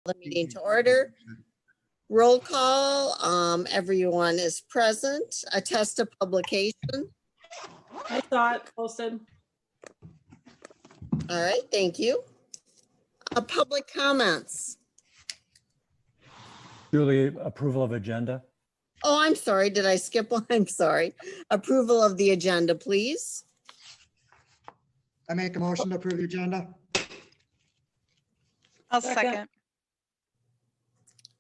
the meeting to order. Roll call. Everyone is present. Attest to publication. I saw it posted. All right, thank you. Public comments. Julie, approval of agenda. Oh, I'm sorry. Did I skip one? I'm sorry. Approval of the agenda, please. I make a motion to approve the agenda. I'll second.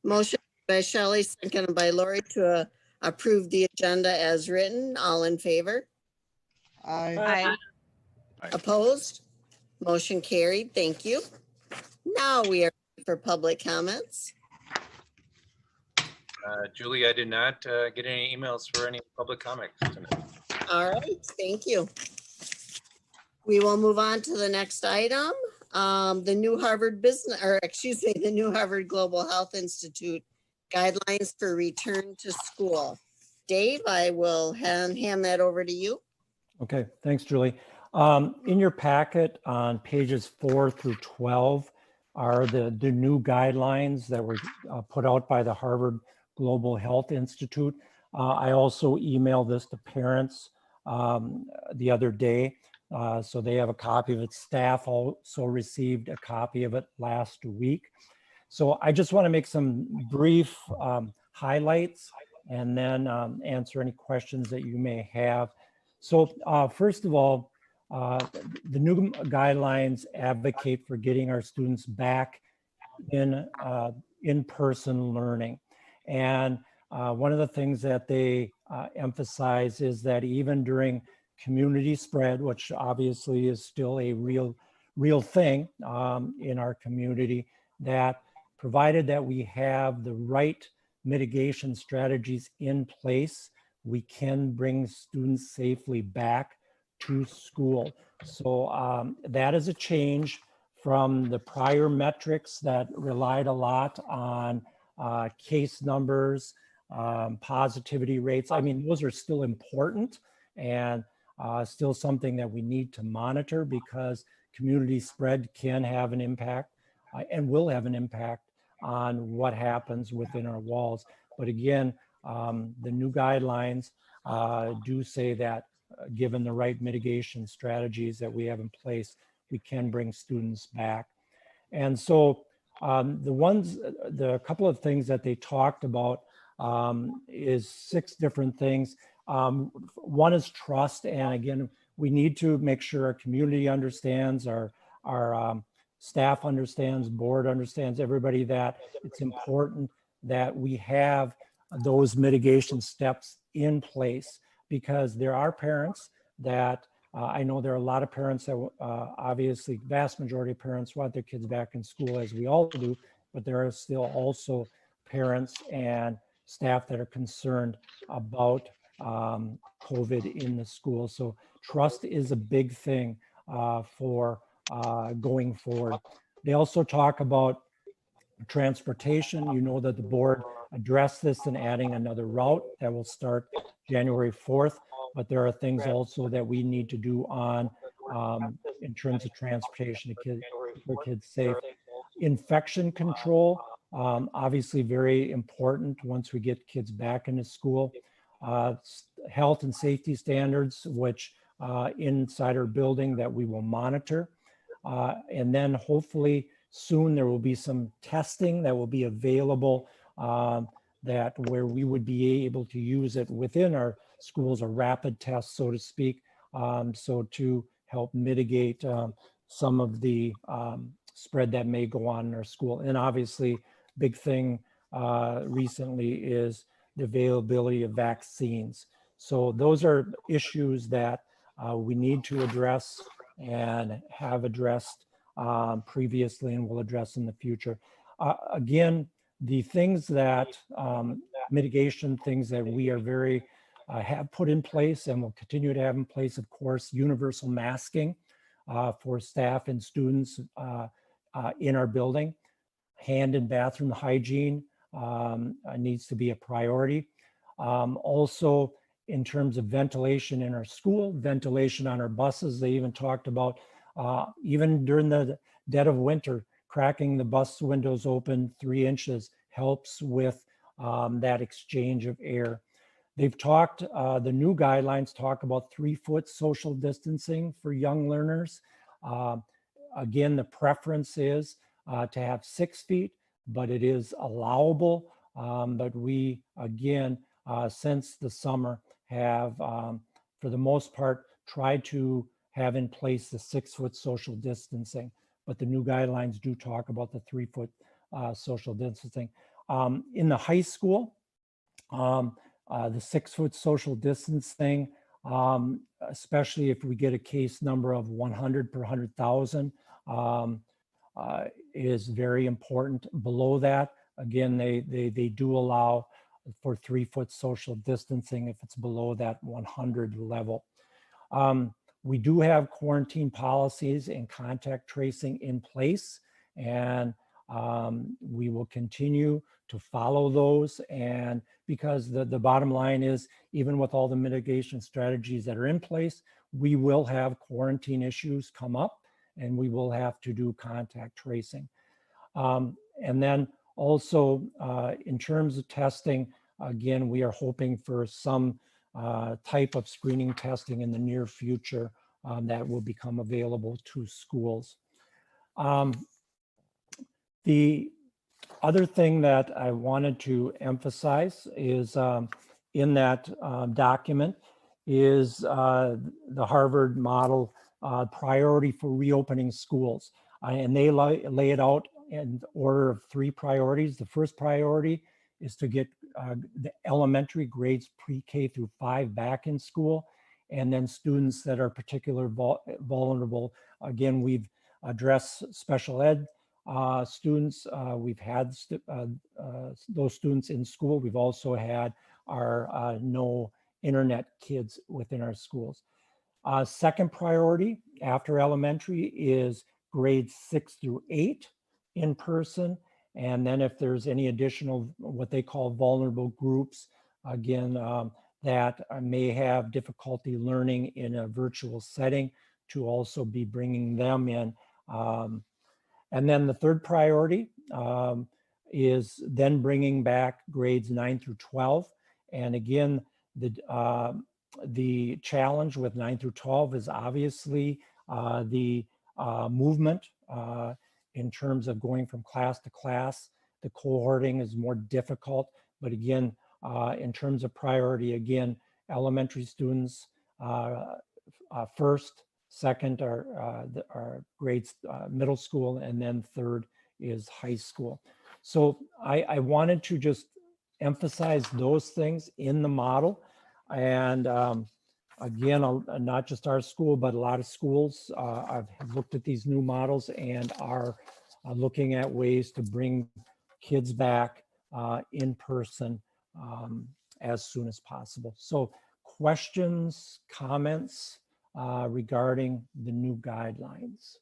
Motion by Shelley, seconded by Lori to approve the agenda as written. All in favor? Aye. Aye. Opposed? Motion carried. Thank you. Now we are ready for public comments. Julie, I did not get any emails for any public comments tonight. All right, thank you. We will move on to the next item. The new Harvard the new Harvard Global Health Institute guidelines for return to school. Dave, I will hand that over to you. Okay, thanks, Julie. In your packet on pages 4 through 12 are the new guidelines that were put out by the Harvard Global Health Institute. I also emailed this to parents the other day, so they have a copy of it. Staff also received a copy of it last week. So I just want to make some brief highlights and then answer any questions that you may have. So first of all, the new guidelines advocate for getting our students back in in-person learning. And one of the things that they emphasize is that even during community spread, which obviously is still a real thing in our community, that provided that we have the right mitigation strategies in place, we can bring students safely back to school. So that is a change from the prior metrics that relied a lot on case numbers, positivity rates. I mean, those are still important and still something that we need to monitor because community spread can have an impact and will have an impact on what happens within our walls. But again, the new guidelines do say that given the right mitigation strategies that we have in place, we can bring students back. And so the couple of things that they talked about is 6 different things. One is trust. And again, we need to make sure our community understands, our staff understands, board understands, everybody, that it's important that we have those mitigation steps in place, because there are parents that I know there are a lot of parents that obviously vast majority of parents want their kids back in school, as we all do, but there are still also parents and staff that are concerned about COVID in the school. So trust is a big thing for going forward. They also talk about transportation. You know that the board addressed this in adding another route that will start January 4th, but there are things also that we need to do on in terms of transportation to keep our kids safe. Infection control, obviously very important once we get kids back into school. Health and safety standards, which inside our building that we will monitor. And then hopefully soon there will be some testing that will be available that where we would be able to use it within our schools, a rapid test, so to speak, so to help mitigate some of the spread that may go on in our school. And obviously, big thing recently is the availability of vaccines. So those are issues that we need to address and have addressed previously and will address in the future. Again, the things that mitigation things that we are very have put in place and will continue to have in place, of course, universal masking for staff and students in our building. Hand and bathroom hygiene needs to be a priority. Also, in terms of ventilation in our school, ventilation on our buses, they even talked about even during the dead of winter, cracking the bus windows open 3 inches helps with that exchange of air. They've talked, the new guidelines talk about 3-foot social distancing for young learners. Again, the preference is to have 6 feet, but it is allowable. But we, again, since the summer have, for the most part, tried to have in place the 6-foot social distancing. But the new guidelines do talk about the 3-foot social distancing. In the high school, the 6-foot social distancing, especially if we get a case number of 100 per 100,000, is very important. Below that, again, they do allow for 3-foot social distancing if it's below that 100 level. We do have quarantine policies and contact tracing in place, and we will continue to follow those. And because the bottom line is, even with all the mitigation strategies that are in place, we will have quarantine issues come up and we will have to do contact tracing. And then also in terms of testing, again, we are hoping for some type of screening testing in the near future that will become available to schools. The other thing that I wanted to emphasize is in that document is the Harvard model priority for reopening schools. And they lay it out in order of 3 priorities. The first priority is to get the elementary grades pre-K through 5 back in school. And then students that are particularly vulnerable. Again, we've addressed special ed students. We've had those students in school. We've also had our no internet kids within our schools. Second priority after elementary is grades 6 through 8 in person. And then if there's any additional, what they call vulnerable groups, again, that may have difficulty learning in a virtual setting, to also be bringing them in. And then the third priority is then bringing back grades 9 through 12. And again, the challenge with 9 through 12 is obviously the movement in terms of going from class to class. The cohorting is more difficult, but again, in terms of priority, again, elementary students first, second are grades middle school, and then third is high school. So I wanted to just emphasize those things in the model. And again, not just our school, but a lot of schools have looked at these new models and are looking at ways to bring kids back in person as soon as possible. So questions, comments regarding the new guidelines?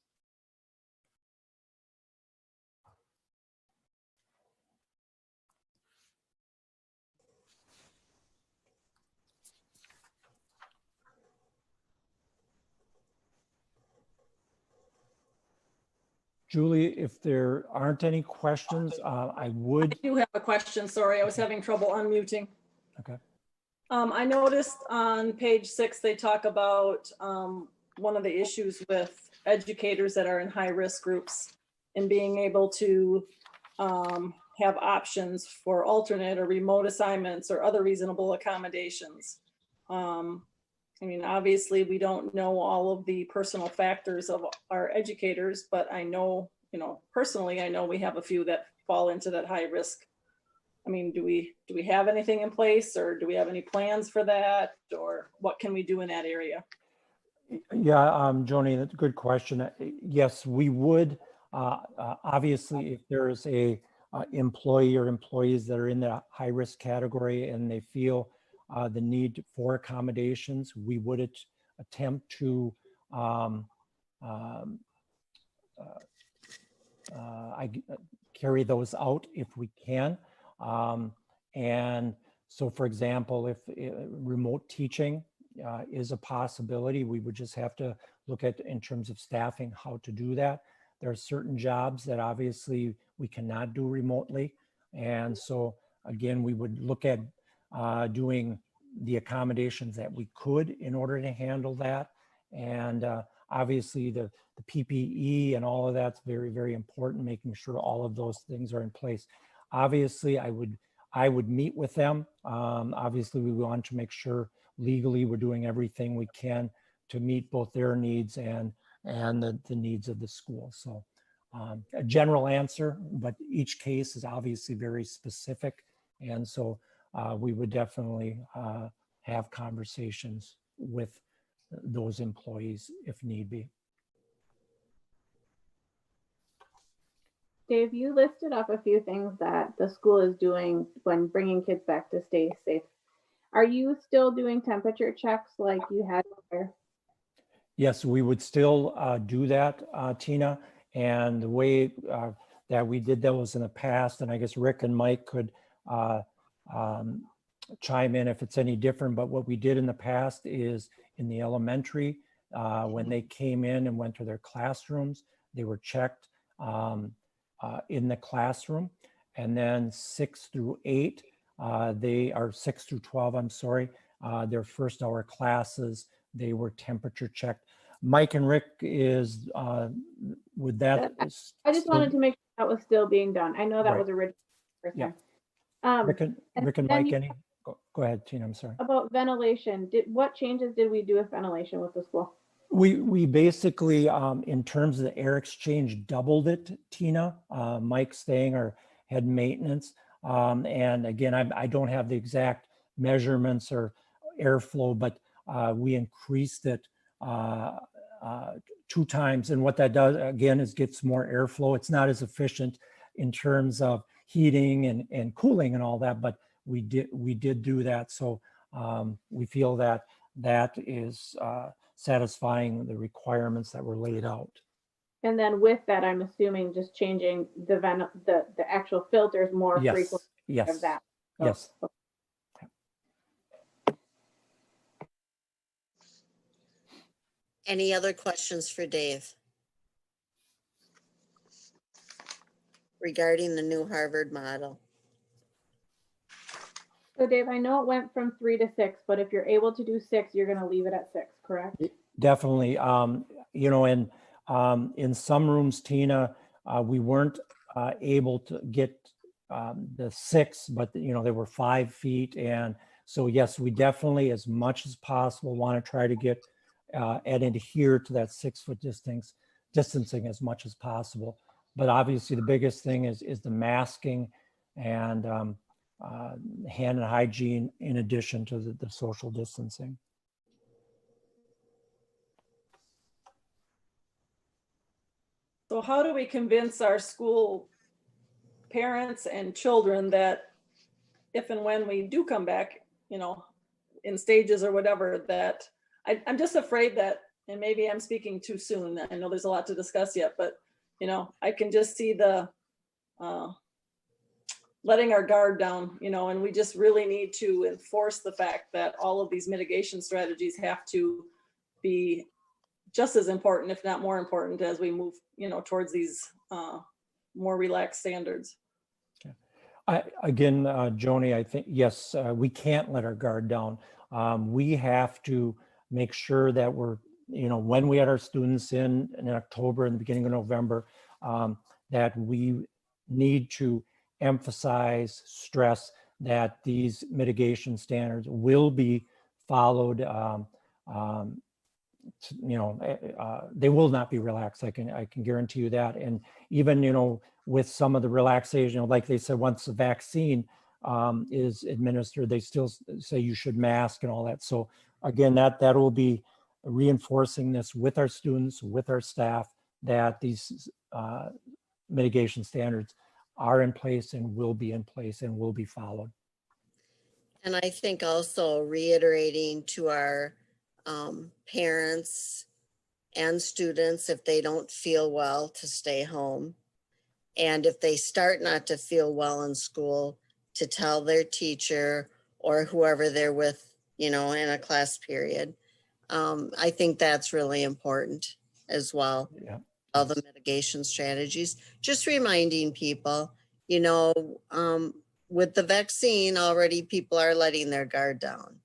Julie, if there aren't any questions, I would. I do have a question. Sorry, I was having trouble unmuting. Okay. I noticed on page 6, they talk about one of the issues with educators that are in high-risk groups and being able to have options for alternate or remote assignments or other reasonable accommodations. I mean, obviously, we don't know all of the personal factors of our educators, but I know, personally, I know we have a few that fall into that high risk. I mean, do we have anything in place, or do we have any plans for that, or what can we do in that area? Yeah, Joni, that's a good question. Yes, we would. Obviously, if there's a employee or employees that are in the high risk category and they feel the need for accommodations, we would attempt to carry those out if we can. And so, for example, if remote teaching is a possibility, we would just have to look at, in terms of staffing, how to do that. There are certain jobs that obviously we cannot do remotely. And so again, we would look at doing the accommodations that we could in order to handle that. And obviously the PPE and all of that's very, very important, making sure all of those things are in place. Obviously, I would meet with them. Obviously, we want to make sure legally we're doing everything we can to meet both their needs and the needs of the school. So a general answer, but each case is obviously very specific. And so we would definitely have conversations with those employees if need be. Dave, you listed off a few things that the school is doing when bringing kids back to stay safe. Are you still doing temperature checks like you had there? Yes, we would still do that, Tina. And the way that we did those in the past, and I guess Rick and Mike could chime in if it's any different, but what we did in the past is in the elementary, when they came in and went to their classrooms, they were checked in the classroom. And then 6 through 8, they are 6 through 12, I'm sorry, their first hour classes, they were temperature checked. Mike and Rick is, would that? I just wanted to make sure that was still being done. I know that was originally. Yeah. Rick and then Mike, any? Go ahead, Tina, I'm sorry. About ventilation, what changes did we do with ventilation with the school? We basically, in terms of the air exchange, doubled it, Tina. Mike Stang, our head maintenance. And again, I don't have the exact measurements or airflow, but we increased it 2 times. And what that does, again, is gets more airflow. It's not as efficient in terms of heating and cooling and all that, but we did do that. So we feel that that is satisfying the requirements that were laid out. And then with that, I'm assuming just changing the actual filters more frequently. Yes. Of that. Yes. Any other questions for Dave? Regarding the new Harvard model? So Dave, I know it went from 3 to 6, but if you're able to do 6, you're going to leave it at 6, correct? Definitely. You know, and in some rooms, Tina, we weren't able to get the 6, but you know, they were 5 feet. And so, yes, we definitely, as much as possible, want to try to get and adhere to that 6-foot distancing as much as possible. But obviously the biggest thing is the masking and hand and hygiene in addition to the social distancing. So how do we convince our school parents and children that if and when we do come back, you know, in stages or whatever, that I'm just afraid that, and maybe I'm speaking too soon, I know there's a lot to discuss yet, but you know, I can just see the letting our guard down, you know, and we just really need to enforce the fact that all of these mitigation strategies have to be just as important, if not more important, as we move, you know, towards these more relaxed standards. Again, Joni, I think, yes, we can't let our guard down. We have to make sure that we're, you know, when we had our students in October and the beginning of November, that we need to emphasize, stress that these mitigation standards will be followed. You know, they will not be relaxed. I can guarantee you that. And even, you know, with some of the relaxation, you know, like they said, once the vaccine is administered, they still say you should mask and all that. So again, that will be reinforcing this with our students, with our staff, that these mitigation standards are in place and will be in place and will be followed. And I think also reiterating to our parents and students, if they don't feel well, to stay home. And if they start not to feel well in school, to tell their teacher or whoever they're with, you know, in a class period. I think that's really important as well. Yeah. all the mitigation strategies. Just reminding people, with the vaccine already, people are letting their guard down.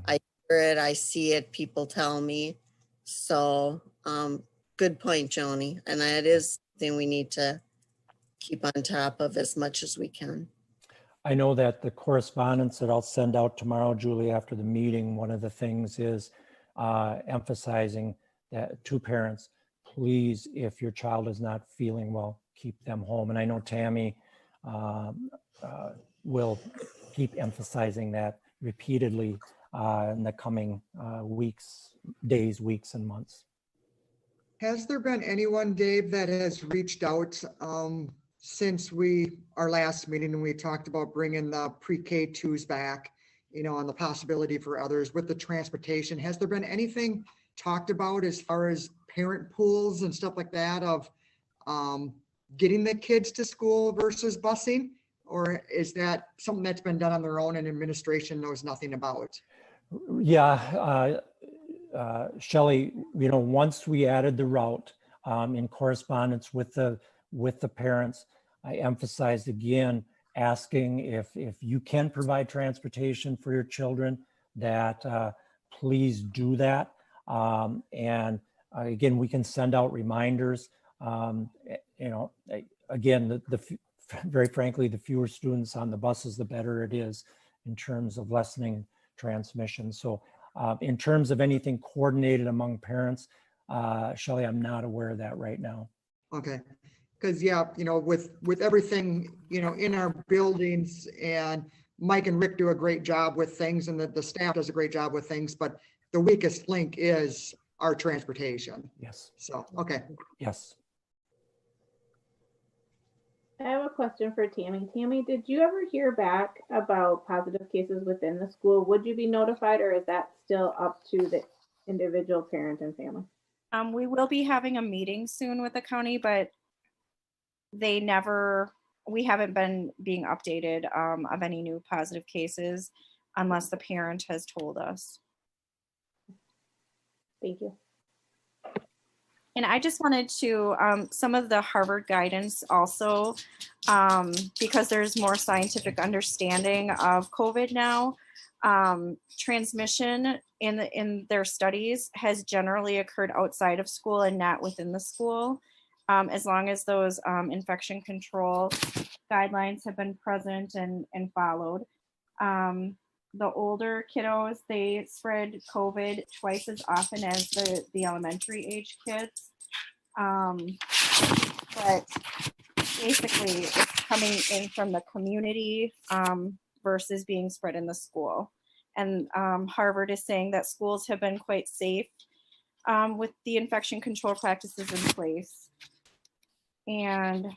I hear it, I see it, people tell me. So, good point, Joni. And that is something we need to keep on top of as much as we can. I know that the correspondence that I'll send out tomorrow, Julie, after the meeting, one of the things is emphasizing that to parents, please, if your child is not feeling well, keep them home. And I know Tammy will keep emphasizing that repeatedly in the coming days, weeks, and months. Has there been anyone, Dave, that has reached out since our last meeting and we talked about bringing the pre-K twos back, and the possibility for others with the transportation? Has there been anything talked about as far as parent pools and stuff like that of getting the kids to school versus busing? Or is that something that's been done on their own and administration knows nothing about? Yeah, Shelley, once we added the route in correspondence with the parents, I emphasized again, asking if you can provide transportation for your children, that please do that. And again, we can send out reminders. Again, very frankly, the fewer students on the buses, the better it is in terms of lessening transmission. So in terms of anything coordinated among parents, Shelley, I'm not aware of that right now. Okay. Because with everything, in our buildings, and Mike and Rick do a great job with things, and the staff does a great job with things, but the weakest link is our transportation. Yes. So, okay. Yes. I have a question for Tammy. Tammy, did you ever hear back about positive cases within the school? Would you be notified, or is that still up to the individual parent and family? We will be having a meeting soon with the county, but we haven't been being updated of any new positive cases unless the parent has told us. Thank you. And I just wanted to, some of the Harvard guidance also, because there's more scientific understanding of COVID now, transmission in their studies has generally occurred outside of school and not within the school, as long as those infection control guidelines have been present and followed. The older kiddos, they spread COVID twice as often as the elementary age kids. But basically it's coming in from the community versus being spread in the school. And Harvard is saying that schools have been quite safe with the infection control practices in place. And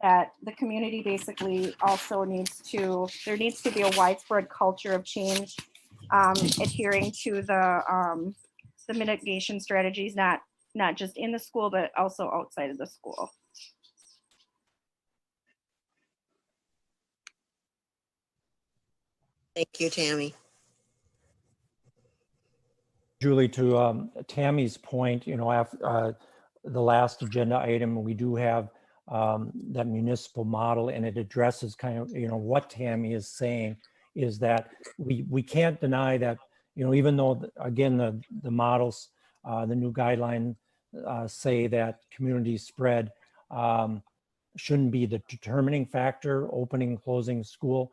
that the community basically also needs to be a widespread culture of change, adhering to the mitigation strategies, not just in the school, but also outside of the school. Thank you, Tammy. Julie, to Tammy's point, after the last agenda item, we do have that municipal model, and it addresses kind of, what Tammy is saying is that we can't deny that, even though, again, the models, the new guideline say that community spread shouldn't be the determining factor, opening, closing school.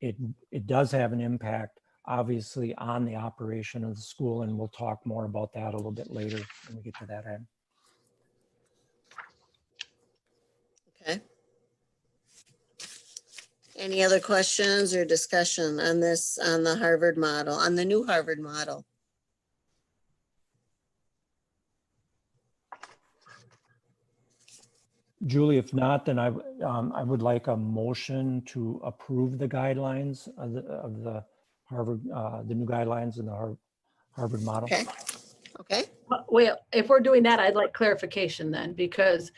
It does have an impact, obviously, on the operation of the school, and we'll talk more about that a little bit later when we get to that end. Okay. Any other questions or discussion on this, on the Harvard model, on the new Harvard model? Julie, if not, then I would like a motion to approve the guidelines of the Harvard, the new guidelines in the Harvard model. Okay. Okay. Well, if we're doing that, I'd like clarification then, because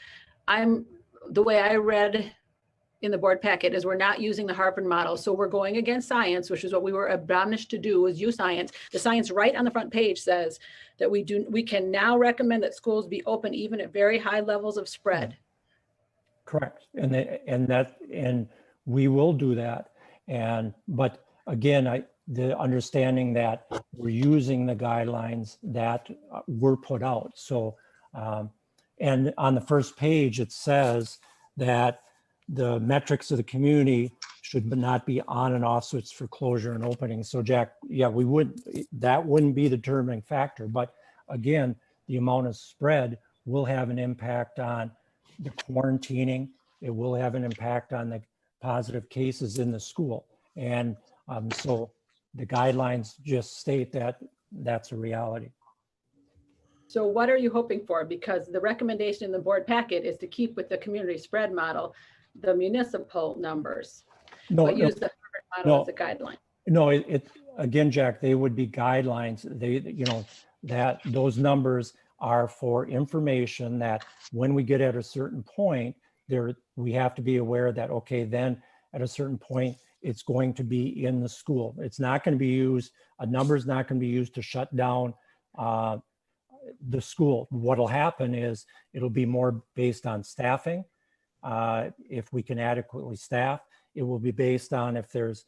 the way I read in the board packet is we're not using the Harvard model. So we're going against science, which is what we were admonished to do, was use science. The science right on the front page says that we can now recommend that schools be open even at very high levels of spread. Correct. And we will do that. But again, the understanding that we're using the guidelines that were put out. So, and on the first page, it says that the metrics of the community should not be on and off switch for closure and opening. So Jack, yeah, that wouldn't be the determining factor. But again, the amount of spread will have an impact on the quarantining. It will have an impact on the positive cases in the school. And so the guidelines just state that that's a reality. So what are you hoping for? Because the recommendation in the board packet is to keep with the community spread model, the municipal numbers, but use the Harvard model as a guideline. No, again, Jack, they would be guidelines. That those numbers are for information that when we get at a certain point, we have to be aware that, okay, then at a certain point, it's going to be in the school. It's not going to be used, a number is not going to be used to shut down the school. What'll happen is it'll be more based on staffing. If we can adequately staff, it will be based on if there's,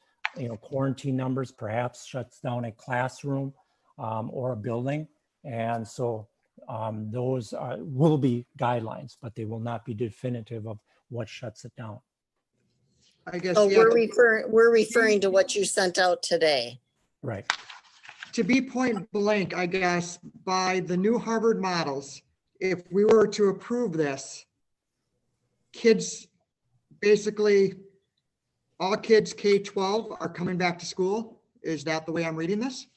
quarantine numbers, perhaps shuts down a classroom or a building. And so those will be guidelines, but they will not be definitive of what shuts it down. I guess, So yeah, we're referring to what you sent out today. Right. to be point blank, I guess, by the new Harvard models, if we were to approve this, kids, basically, all kids K-12 are coming back to school. Is that the way I'm reading this?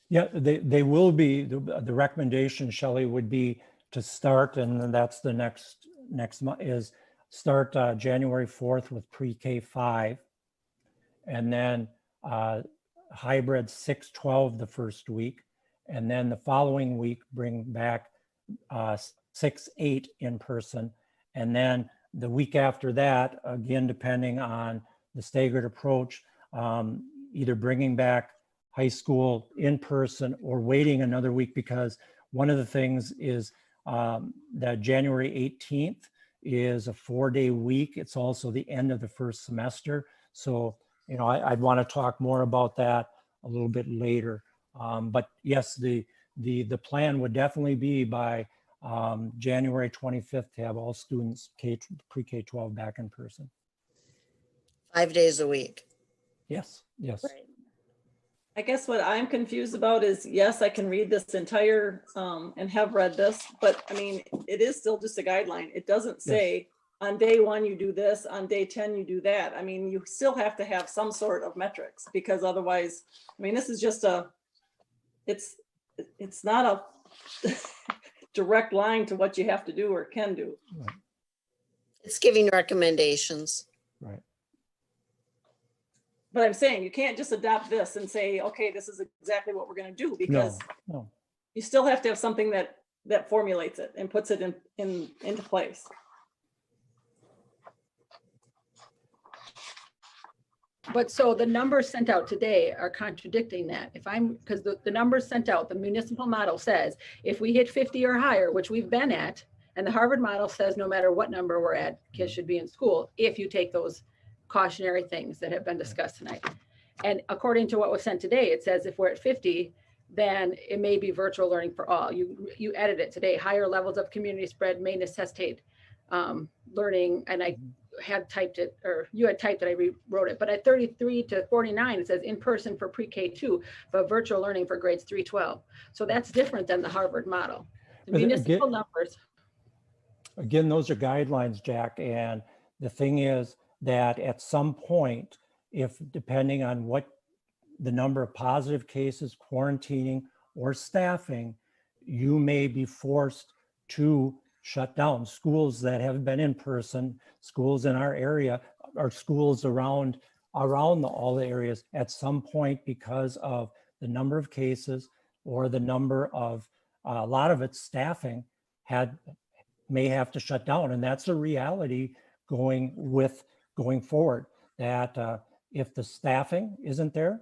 Yeah, they will be. The recommendation, Shelley, would be to start, and that's the next month, is start January 4th with pre-K 5, and then hybrid 6-12 the first week, and then the following week bring back 6-8 in person, and then the week after that, again, depending on the staggered approach, either bringing back high school in person or waiting another week, because one of the things is that January 18th is a 4-day week. It's also the end of the first semester. So, you know, I'd want to talk more about that a little bit later. But yes, the plan would definitely be by January 25th to have all students pre-K 12 back in person. 5 days a week. Yes, yes. Right. I guess what I'm confused about is, yes, I can read this entire and have read this, but I mean, it is still just a guideline. It doesn't say on day 1 you do this, on day 10 you do that. I mean, you still have to have some sort of metrics, because otherwise, I mean, this is just it's not a direct line to what you have to do or can do. Right. It's giving recommendations. Right. But I'm saying you can't just adopt this and say, okay, this is exactly what we're going to do, because No. you still have to have something that formulates it and puts it into place. But so the numbers sent out today are contradicting that. Because the numbers sent out, the municipal model says, if we hit 50 or higher, which we've been at, and the Harvard model says no matter what number we're at, kids should be in school if you take those cautionary things that have been discussed tonight. And according to what was sent today, it says if we're at 50, then it may be virtual learning for all. You edited it today. Higher levels of community spread may necessitate learning, and I had typed it, or you had typed it, I rewrote it. But at 33 to 49, it says in person for pre-K 2, but virtual learning for grades 3-12. So that's different than the Harvard model. The municipal numbers. Again, those are guidelines, Jack. And the thing is that at some point, if depending on what the number of positive cases, quarantining, or staffing, you may be forced to shut down schools that have been in person, schools in our area, or schools around all the areas at some point, because of the number of cases or the number of, a lot of its staffing may have to shut down. And that's a reality going forward. That if the staffing isn't there,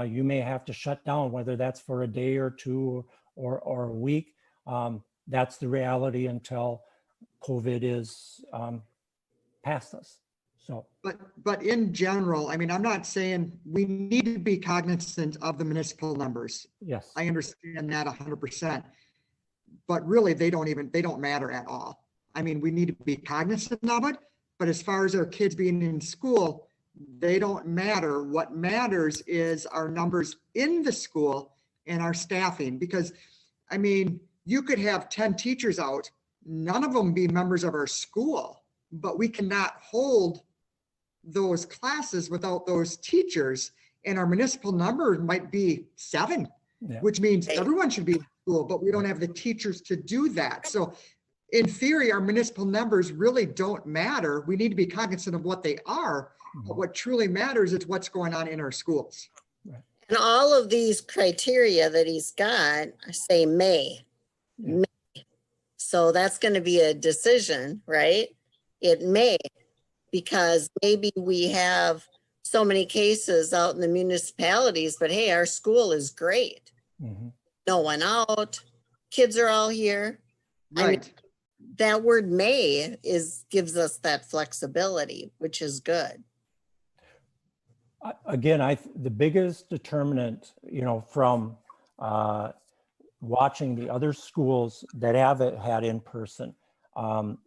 you may have to shut down, whether that's for a day or two or a week. That's the reality until COVID is past us. So, But in general, I mean, I'm not saying we need to be cognizant of the municipal numbers. yes. I understand that 100%, but really they don't matter at all. I mean, we need to be cognizant of it, but as far as our kids being in school, they don't matter. What matters is our numbers in the school and our staffing, because I mean, you could have 10 teachers out, none of them be members of our school, but we cannot hold those classes without those teachers, and our municipal number might be 7, Yeah. which means everyone should be in school, but we don't have the teachers to do that. So in theory, our municipal numbers really don't matter. We need to be cognizant of what they are, but what truly matters is what's going on in our schools. And all of these criteria that he's got say may. Yeah. May. So that's going to be a decision, right? It may, because maybe we have so many cases out in the municipalities, but hey, our school is great. Mhm. No one out, kids are all here. I mean, Right. that word may gives us that flexibility, which is good. Again, the biggest determinant, from watching the other schools that have had in person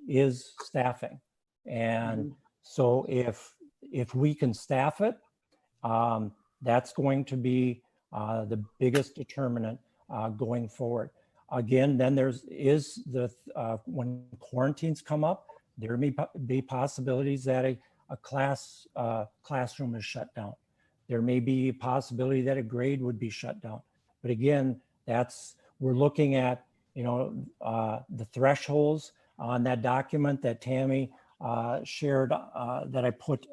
is staffing. And so if we can staff it, that's going to be the biggest determinant going forward. Again, then is the when quarantines come up, there may be possibilities that a classroom is shut down. There may be a possibility that a grade would be shut down. But again, we're looking at the thresholds on that document that Tammy shared, that I put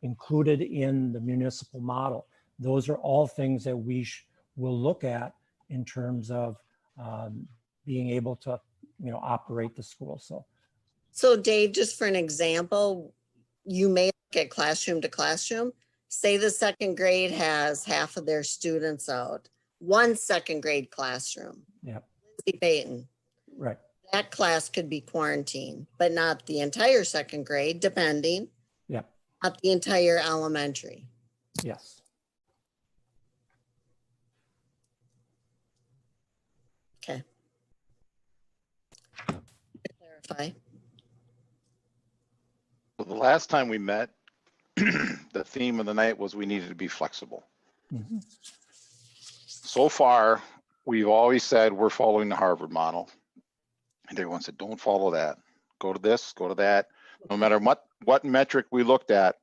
included in the municipal model. Those are all things that we will look at in terms of being able to operate the school. So Dave, just for an example, you may look at classroom to classroom. Say the second grade has half of their students out. One second grade classroom. Yeah. Lindsay Payton. Right. That class could be quarantined, but not the entire second grade, depending. Yeah. Not the entire elementary. Yes. Okay. Clarify. Well, the last time we met, the theme of the night was we needed to be flexible. Mm-hmm. So far, we've always said we're following the Harvard model. And everyone said, don't follow that. Go to this, go to that. No matter what metric we looked at,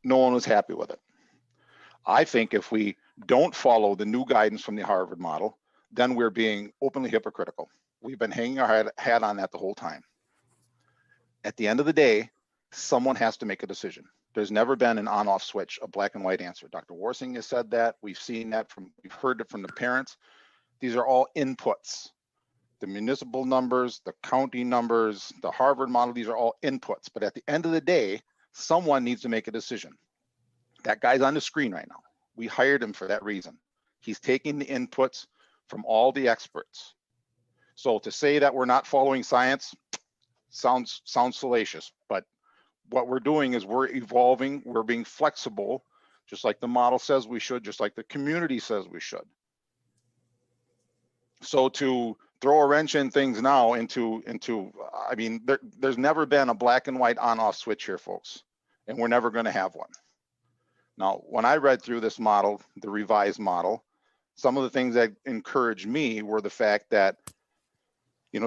no one was happy with it. I think if we don't follow the new guidance from the Harvard model, then we're being openly hypocritical. We've been hanging our hat on that the whole time. At the end of the day, someone has to make a decision. There's never been an on-off switch, a black and white answer. Dr. Warsing has said that. We've seen that we've heard it from the parents. These are all inputs. The municipal numbers, the county numbers, the Harvard model, these are all inputs. But at the end of the day, someone needs to make a decision. That guy's on the screen right now. We hired him for that reason. He's taking the inputs from all the experts. So to say that we're not following science sounds salacious, but what we're doing is we're evolving, we're being flexible, just like the model says we should, just like the community says we should. So to throw a wrench in things now I mean, there's never been a black and white on-off switch here, folks, and we're never going to have one. Now, when I read through this model, the revised model, some of the things that encouraged me were the fact that,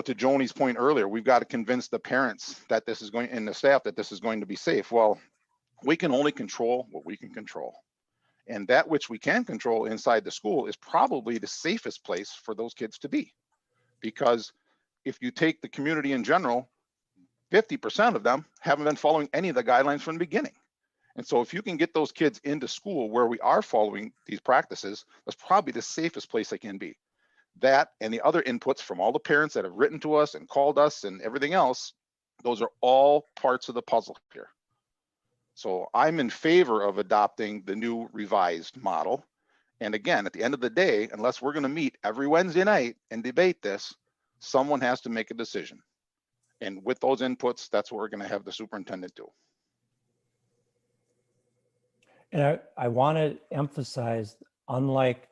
to Joni's point earlier, we've got to convince the parents that this is going, and the staff that this is going to be safe. Well, we can only control what we can control. And that which we can control inside the school is probably the safest place for those kids to be. Because if you take the community in general, 50% of them haven't been following any of the guidelines from the beginning. And so if you can get those kids into school where we are following these practices, that's probably the safest place they can be. That and the other inputs from all the parents that have written to us and called us and everything else, Those are all parts of the puzzle here. So I'm in favor of adopting the new revised model. And again, at the end of the day, unless we're going to meet every Wednesday night and debate this, someone has to make a decision. And with those inputs, that's what we're going to have the superintendent do. And I want to emphasize, unlike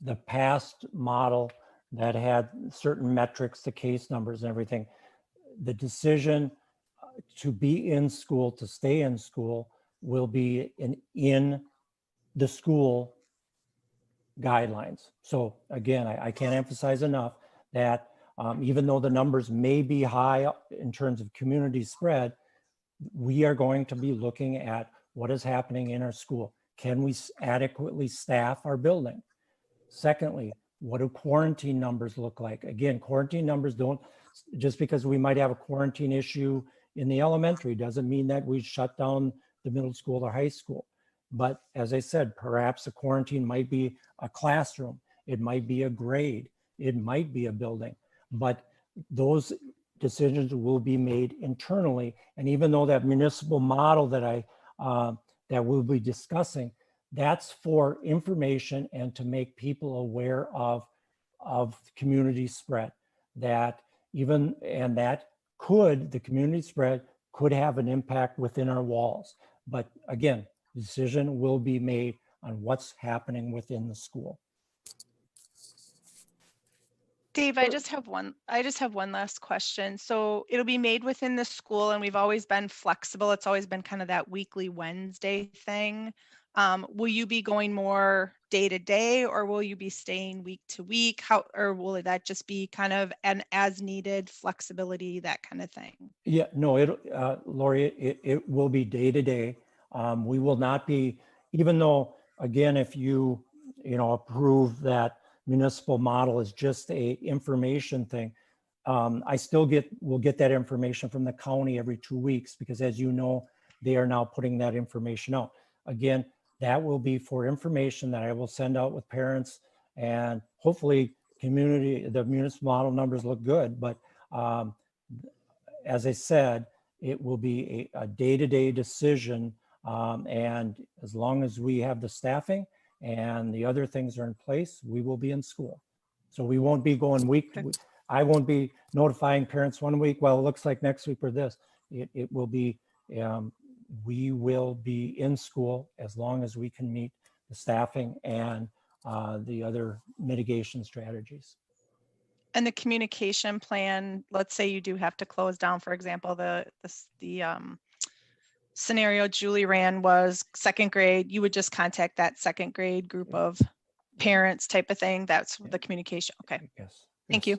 the past model that had certain metrics, the case numbers and everything, the decision to be in school, to stay in school, will be in the school guidelines. So again, I can't emphasize enough that even though the numbers may be high in terms of community spread, we are going to be looking at what is happening in our school. Can we adequately staff our building? Secondly, what do quarantine numbers look like? Again, quarantine numbers don't, just because we might have a quarantine issue in the elementary doesn't mean that we shut down the middle school or high school. But as I said, perhaps a quarantine might be a classroom, it might be a grade, it might be a building, but those decisions will be made internally. And even though that municipal model that that we'll be discussing, that's for information and to make people aware of community spread. That even, and that could, the community spread could have an impact within our walls. But again, the decision will be made on what's happening within the school. Dave, I just have one last question. So it'll be made within the school, and we've always been flexible. It's always been kind of that weekly Wednesday thing. Will you be going more day to day, or will you be staying week to week? Or will that just be kind of an as needed flexibility, that kind of thing? Yeah, no, Lori, it will be day to day. We will not be, even though, again, if you approve that municipal model is just a information thing, I still will get that information from the county every 2 weeks, because as you know, they are now putting that information out. Again, that will be for information that I will send out with parents, and hopefully the municipal model numbers look good. But as I said, it will be a day-to-day decision. And as long as we have the staffing and the other things are in place, we will be in school. So we won't be going week to week. I won't be notifying parents 1 week, well, it looks like next week or this. It will be, we will be in school as long as we can meet the staffing and the other mitigation strategies. And the communication plan, let's say you do have to close down, for example, the scenario Julie ran was second grade, you would just contact that second grade group of parents type of thing. That's the communication. Okay. Yes. Thank you.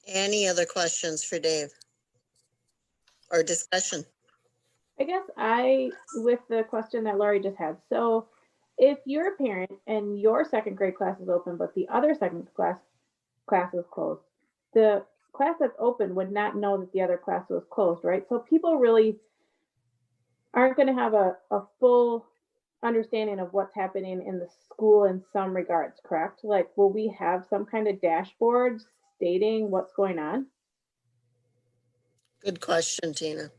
Any other questions for Dave? Or discussion? I guess with the question that Laurie just had, so if you're a parent and your second grade class is open, but the other second class is closed, the class that's open would not know that the other class was closed, right? So people really aren't going to have a full understanding of what's happening in the school in some regards, correct? Like, will we have some kind of dashboard stating what's going on? Good question, Tina.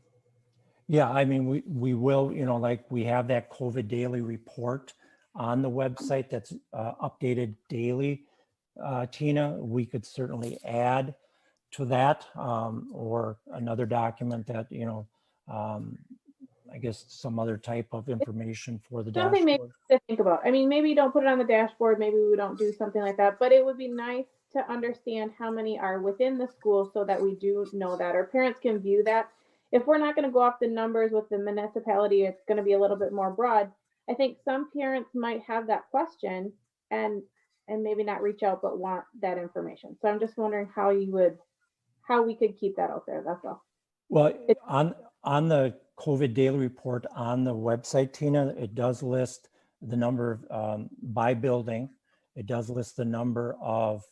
Yeah, I mean, we will, like we have that COVID daily report on the website that's updated daily. Tina, we could certainly add to that, or another document that, I guess some other type of information for the Something maybe dashboard. to think about. I mean, maybe don't put it on the dashboard. Maybe we don't do something like that, but it would be nice to understand how many are within the school so that we do know that our parents can view that. If we're not going to go off the numbers with the municipality, it's going to be a little bit more broad. I think some parents might have that question and maybe not reach out, but want that information. So I'm just wondering how we could keep that out there. That's all. Well, on the COVID daily report on the website, Tina, it does list the number of by building. It does list the number of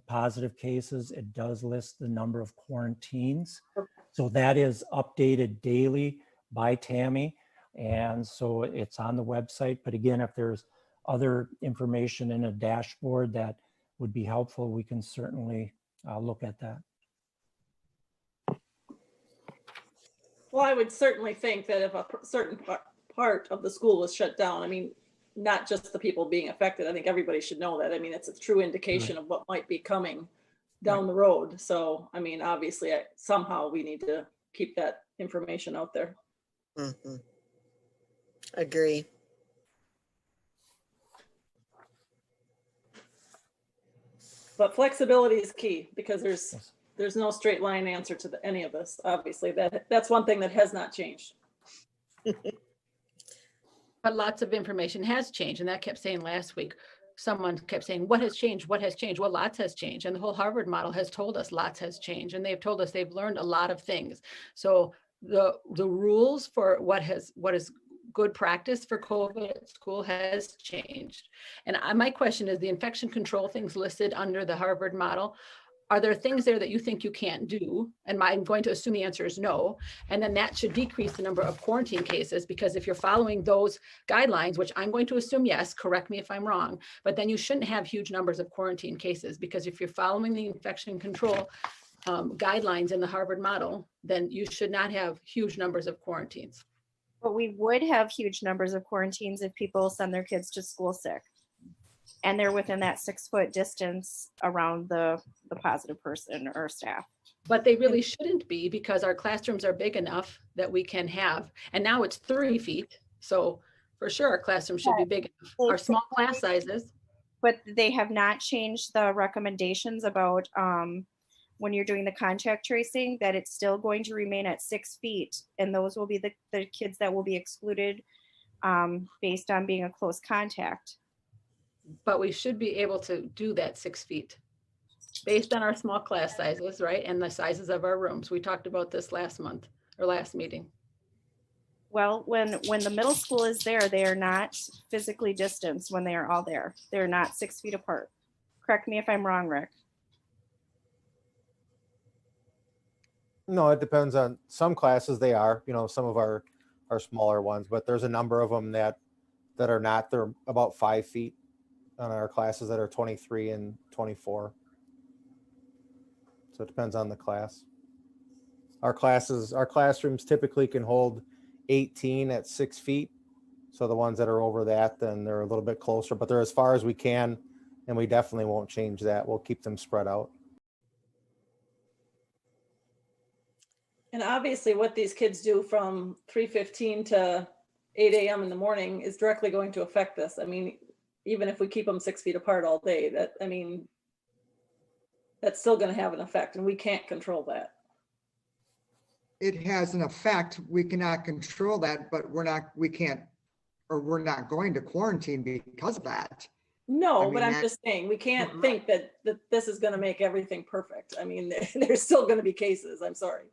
positive cases. It does list the number of quarantines. Okay. So that is updated daily by Tammy. And so it's on the website. But again, if there's other information in a dashboard that would be helpful, we can certainly look at that. Well, I would certainly think that if a certain part of the school was shut down, I mean, not just the people being affected, I think everybody should know that. I mean, it's a true indication of what might be coming down the road. So, I mean, obviously, somehow we need to keep that information out there. Mhm. Agree. But flexibility is key because Yes. there's no straight line answer to any of this. Obviously, that's one thing that has not changed. But lots of information has changed, and that kept saying last week, someone kept saying, what has changed? What has changed? Well, lots has changed. And the whole Harvard model has told us lots has changed, and they've told us they've learned a lot of things. So the rules for what is good practice for COVID at school has changed. And my question is, the infection control things listed under the Harvard model, are there things there that you think you can't do? And I'm going to assume the answer is no. And then that should decrease the number of quarantine cases, because if you're following those guidelines, which I'm going to assume yes, correct me if I'm wrong, but then you shouldn't have huge numbers of quarantine cases, because if you're following the infection control guidelines in the Harvard model, then you should not have huge numbers of quarantines. But we would have huge numbers of quarantines if people send their kids to school sick, and they're within that 6-foot distance around the positive person or staff. But they really shouldn't be, because our classrooms are big enough that we can have, and now it's 3 feet. So for sure, our classroom should be big enough. Our small class sizes. But they have not changed the recommendations about when you're doing the contact tracing, that it's still going to remain at 6 feet. And those will be the kids that will be excluded based on being a close contact. But we should be able to do that 6 feet based on our small class sizes, right? And the sizes of our rooms. We talked about this last month or last meeting. Well, when the middle school is there, they are not physically distanced when they are all there. They're not 6 feet apart. Correct me if I'm wrong, Rick. No, it depends on some classes. They are, some of our smaller ones, but there's a number of them that are not. They're about 5 feet on our classes that are 23 and 24. So it depends on the class. Our classrooms typically can hold 18 at 6 feet. So the ones that are over that, then they're a little bit closer, but they're as far as we can, and we definitely won't change that. We'll keep them spread out. And obviously what these kids do from 3:15 to 8 a.m. in the morning is directly going to affect this. I mean, even if we keep them 6 feet apart all day, that's still going to have an effect, and we can't control that. It has an effect. We cannot control that, but we're not going to quarantine because of that. No, but I'm just saying, we can't think that this is going to make everything perfect. I mean, there's still going to be cases. I'm sorry.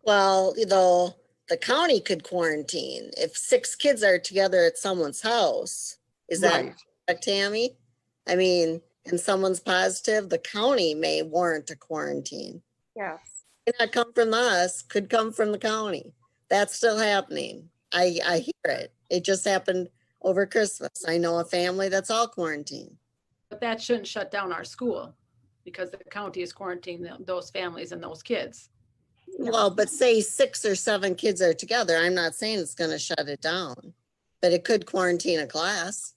Well, the county could quarantine if 6 kids are together at someone's house. Is that correct, Tammy? I mean, and someone's positive, the county may warrant a quarantine. Yes. It not come from us, could come from the county. That's still happening. I hear it. It just happened over Christmas. I know a family that's all quarantined. But that shouldn't shut down our school, because the county is quarantining those families and those kids. Well, but say 6 or 7 kids are together. I'm not saying it's going to shut it down, but it could quarantine a class.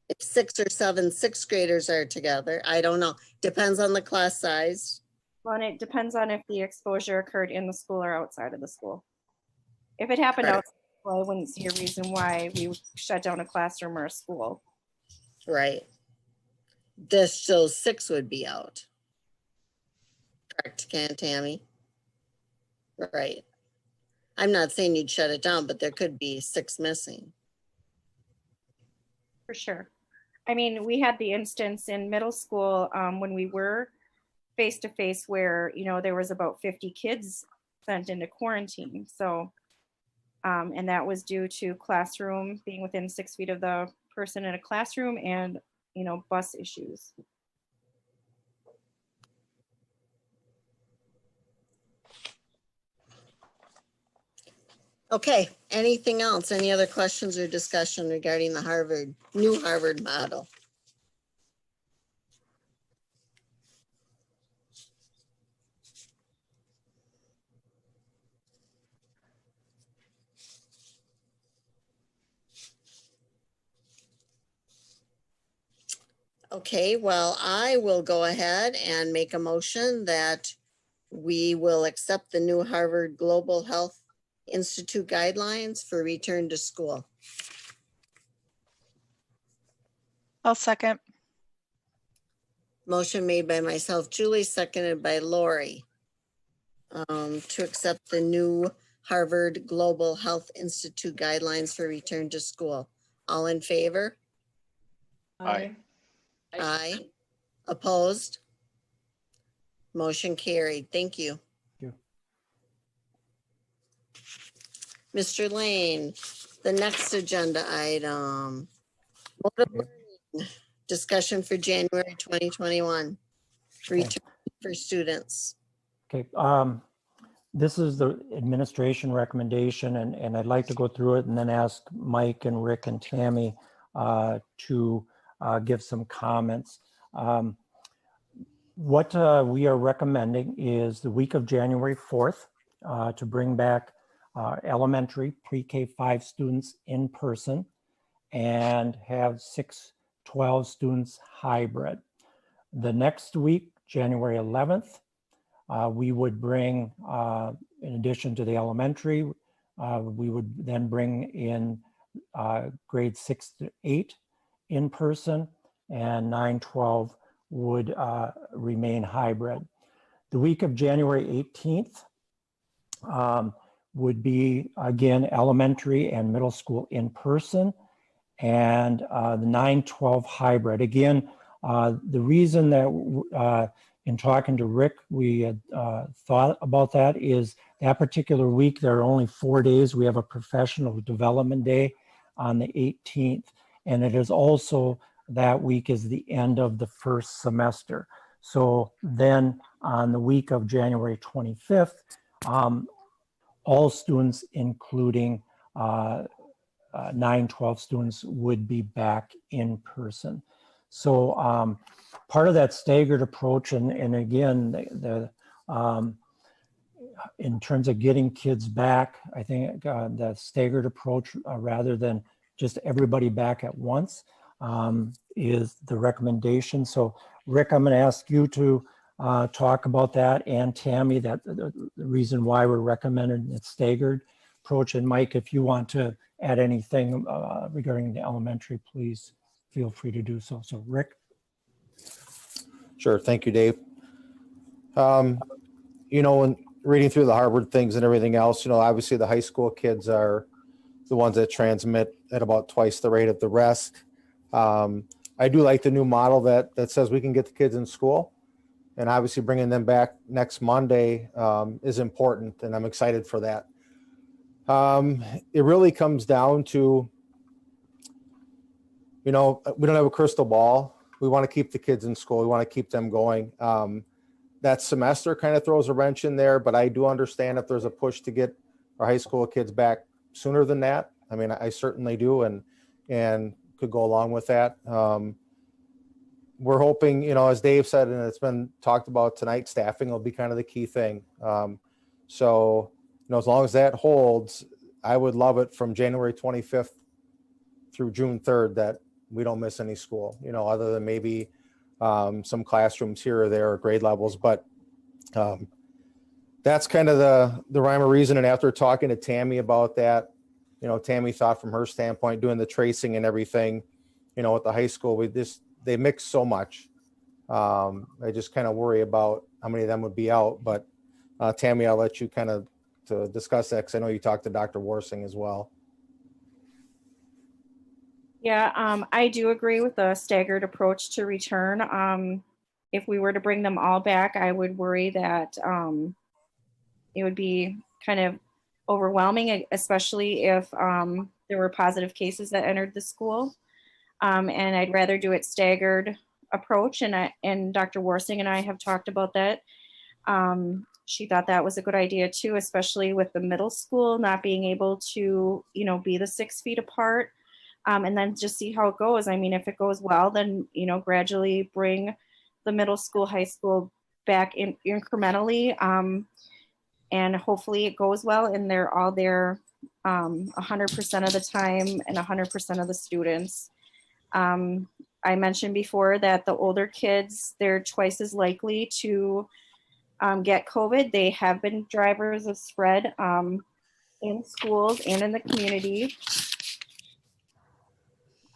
If 6 or 7 6th graders are together, I don't know. Depends on the class size. Well, and it depends on if the exposure occurred in the school or outside of the school. If it happened outside, well, I wouldn't see a reason why we would shut down a classroom or a school. Right. This shows 6 would be out. Correct, Tammy? Right. I'm not saying you'd shut it down, but there could be 6 missing. For sure. I mean, we had the instance in middle school when we were face-to-face where, there was about 50 kids sent into quarantine. So, and that was due to classroom being within 6 feet of the person in a classroom and, bus issues. Okay, anything else? Any other questions or discussion regarding the new Harvard model? Okay, well, I will go ahead and make a motion that we will accept the new Harvard Global Health Institute guidelines for return to school. I'll second. Motion made by myself, Julie, seconded by Lori, to accept the new Harvard Global Health Institute guidelines for return to school. All in favor? Aye. Aye. Opposed? Motion carried. Thank you. Thank Mr. Lane, the next agenda item. Motive learning discussion for January 2021. Return for students. Okay, this is the administration recommendation, and I'd like to go through it and then ask Mike and Rick and Tammy to give some comments. What we are recommending is the week of January 4th to bring back elementary pre-K 5 students in person and have 6-12 students hybrid. The next week, January 11th, we would bring, in addition to the elementary, we would then bring in grades 6 to 8 in person, and 9-12 would remain hybrid. The week of January 18th would be, again, elementary and middle school in person, and the 9-12 hybrid. Again, the reason that in talking to Rick, we had thought about that is that particular week, there are only 4 days. We have a professional development day on the 18th. And it is also that week is the end of the first semester. So then on the week of January 25th, all students, including 9-12 students, would be back in person. So part of that staggered approach, and again, in terms of getting kids back, I think the staggered approach, rather than just everybody back at once, is the recommendation. So Rick, I'm going to ask you to talk about that, and Tammy, that the reason why we're recommending a staggered approach. And Mike, if you want to add anything regarding the elementary, please feel free to do so. So Rick. Sure. Thank you, Dave. You know, when reading through the Harvard things and everything else, you know, obviously the high school kids are the ones that transmit at about twice the rate of the rest. I do like the new model that says we can get the kids in school, and obviously bringing them back next Monday is important, and I'm excited for that. It really comes down to, you know, we don't have a crystal ball. We want to keep the kids in school. We want to keep them going. That semester kind of throws a wrench in there, but I do understand if there's a push to get our high school kids back sooner than that. I mean, I certainly do, and could go along with that. We're hoping, you know, as Dave said, and it's been talked about tonight, staffing will be kind of the key thing. So, you know, as long as that holds, I would love it from January 25th through June 3rd that we don't miss any school, you know, other than maybe some classrooms here or there or grade levels. But that's kind of the rhyme or reason. And after talking to Tammy about that, you know, Tammy thought from her standpoint, doing the tracing and everything, you know, at the high school, they mix so much. I just kind of worry about how many of them would be out. But Tammy, I'll let you kind of to discuss that, because I know you talked to Dr. Warsing as well. Yeah, I do agree with the staggered approach to return. If we were to bring them all back, I would worry that it would be kind of overwhelming, especially if there were positive cases that entered the school. And I'd rather do it staggered approach. And Dr. Warsing and I have talked about that. She thought that was a good idea too, especially with the middle school not being able to, you know, be the 6 feet apart. And then just see how it goes. I mean, if it goes well, then, you know, gradually bring the middle school, high school back in incrementally. And hopefully it goes well and they're all there 100% of the time and 100% of the students. I mentioned before that the older kids, they're twice as likely to get COVID. They have been drivers of spread in schools and in the community.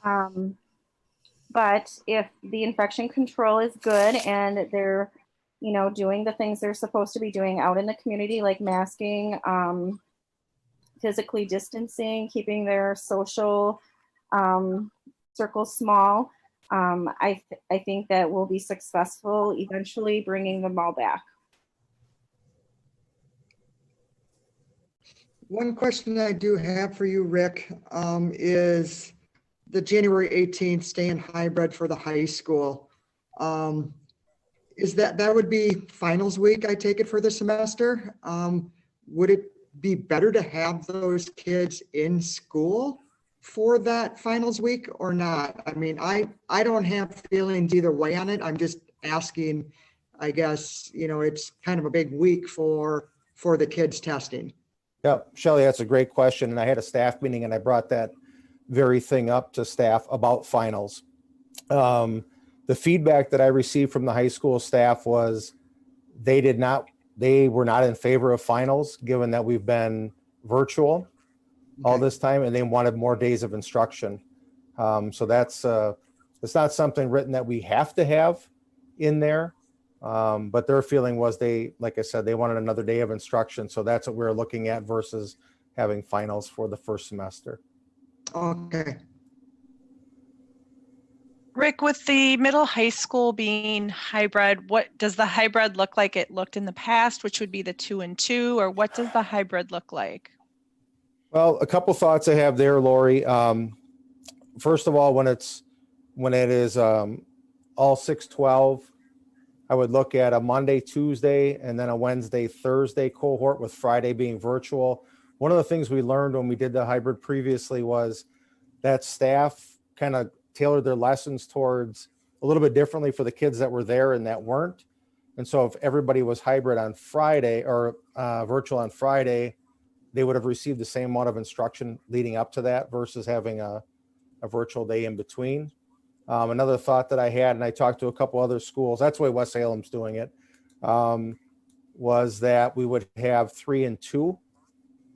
But if the infection control is good and they're, doing the things they're supposed to be doing out in the community, like masking, physically distancing, keeping their social circles small, I think that we'll be successful eventually bringing them all back. One question I do have for you, Rick, is the January 18th staying hybrid for the high school. Is that would be finals week, I take it, for the semester? Would it be better to have those kids in school for that finals week or not? I mean, I don't have feelings either way on it. I'm just asking, I guess, it's kind of a big week for the kids testing. Yeah, Shelley, that's a great question. And I had a staff meeting and I brought that very thing up to staff about finals. The feedback that I received from the high school staff was they were not in favor of finals, given that we've been virtual all this time, and they wanted more days of instruction. So it's not something written that we have to have in there. But their feeling was like I said, they wanted another day of instruction. So that's what we're looking at versus having finals for the first semester. Okay. Rick, with the middle high school being hybrid, what does the hybrid look like it looked in the past, which would be the 2 and 2, or what does the hybrid look like? Well, a couple thoughts I have there, Lori. First of all, when it is all 6-12, I would look at a Monday, Tuesday, and then a Wednesday, Thursday cohort, with Friday being virtual. One of the things we learned when we did the hybrid previously was that staff kind of tailored their lessons towards a little bit differently for the kids that were there and that weren't. And so if everybody was hybrid on Friday or virtual on Friday, they would have received the same amount of instruction leading up to that versus having a virtual day in between. Another thought that I had, and I talked to a couple other schools, that's the way West Salem's doing it, was that we would have 3 and 2.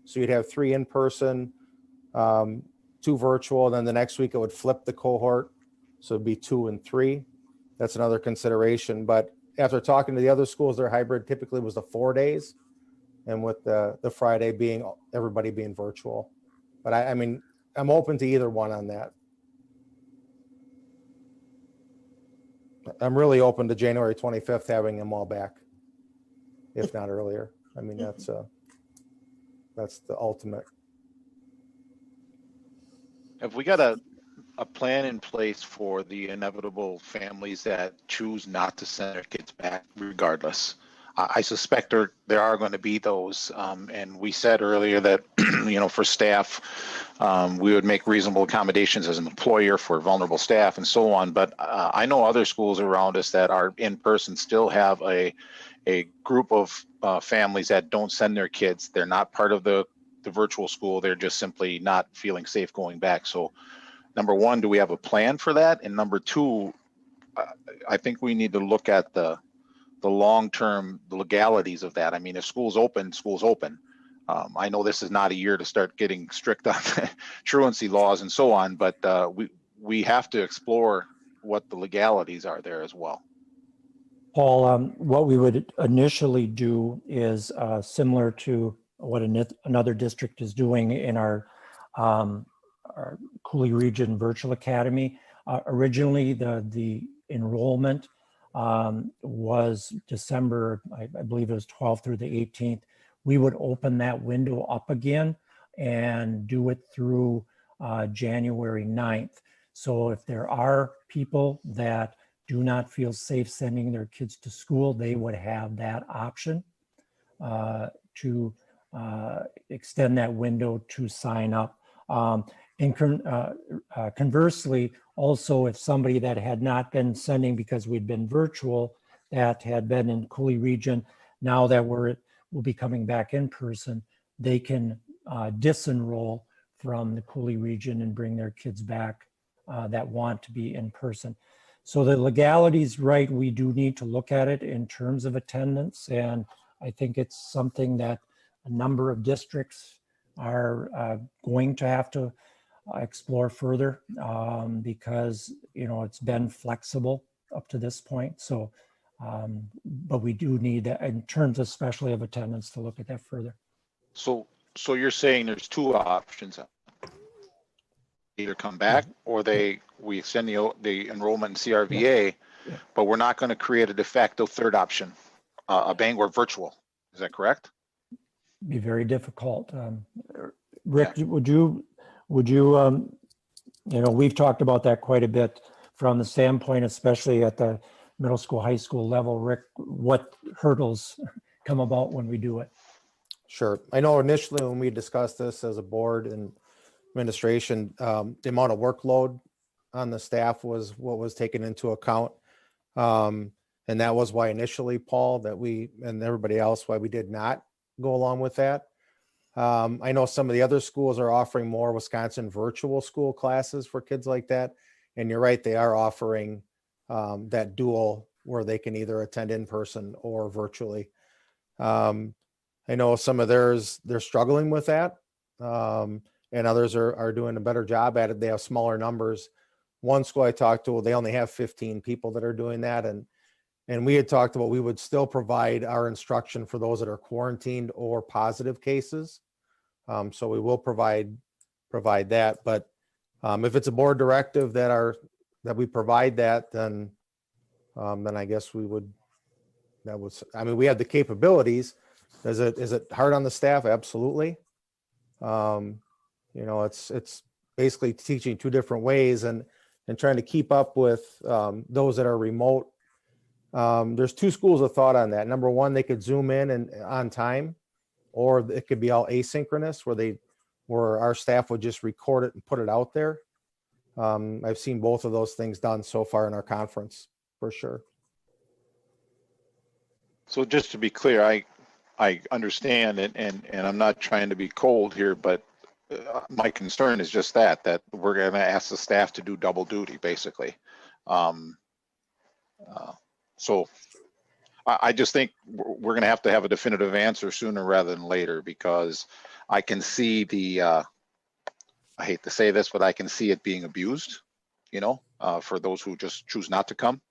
So you'd have 3 in person, 2 virtual, and then the next week it would flip the cohort. So it'd be 2 and 3. That's another consideration. But after talking to the other schools, their hybrid typically was the 4 days. And with the Friday everybody being virtual. But I mean, I'm open to either one on that. I'm really open to January 25th having them all back, if not earlier. I mean, that's the ultimate. Have we got a plan in place for the inevitable families that choose not to send their kids back regardless? I suspect there are going to be those, and we said earlier that for staff, we would make reasonable accommodations as an employer for vulnerable staff and so on. But I know other schools around us that are in person still have a group of families that don't send their kids. They're not part of the virtual school. They're just simply not feeling safe going back. So, number one, do we have a plan for that? And number two, I think we need to look at the long-term legalities of that. I mean, if school's open, school's open. I know this is not a year to start getting strict on truancy laws and so on, but we have to explore what the legalities are there as well. Paul, what we would initially do is similar to what another district is doing in our Cooley Region Virtual Academy. Originally, the enrollment was December, I believe it was 12th through the 18th. We would open that window up again and do it through January 9th. So if there are people that do not feel safe sending their kids to school, they would have that option to extend that window to sign up. Conversely, also, if somebody that had not been sending because we'd been virtual, that had been in Cooley Region, now that we'll be coming back in person, they can disenroll from the Cooley Region and bring their kids back that want to be in person. So the legality's right. We do need to look at it in terms of attendance. And I think it's something that a number of districts are going to have to explore further because, it's been flexible up to this point. So, but we do need that in terms especially of attendance to look at that further. So you're saying there's two options. Either come back or we extend the enrollment in CRVA, Yeah. but we're not going to create a de facto third option, a Bangor virtual. Is that correct? Be very difficult. Rick, would you, we've talked about that quite a bit from the standpoint, especially at the middle school, high school level. Rick, what hurdles come about when we do it? Sure. I know initially when we discussed this as a board and administration, the amount of workload on the staff was what was taken into account. And that was why initially, Paul, that we and everybody else, why we did not go along with that. I know some of the other schools are offering more Wisconsin virtual school classes for kids like that. And you're right, they are offering that dual where they can either attend in person or virtually. I know some of theirs, they're struggling with that. And others are doing a better job at it. They have smaller numbers. One school I talked to, they only have 15 people that are doing that. And we had talked about, we would still provide our instruction for those that are quarantined or positive cases. So we will provide that. But if it's a board directive that we provide that, then I guess we would, we have the capabilities. Is it hard on the staff? Absolutely. It's basically teaching two different ways and trying to keep up with those that are remote. There's two schools of thought on that. Number one, they could Zoom in and on time, or it could be all asynchronous where our staff would just record it and put it out there. I've seen both of those things done so far in our conference for sure. So just to be clear, I understand it, and I'm not trying to be cold here, but my concern is just that we're going to ask the staff to do double duty, basically. So I just think we're going to have a definitive answer sooner rather than later, because I can see I hate to say this, but I can see it being abused, for those who just choose not to come.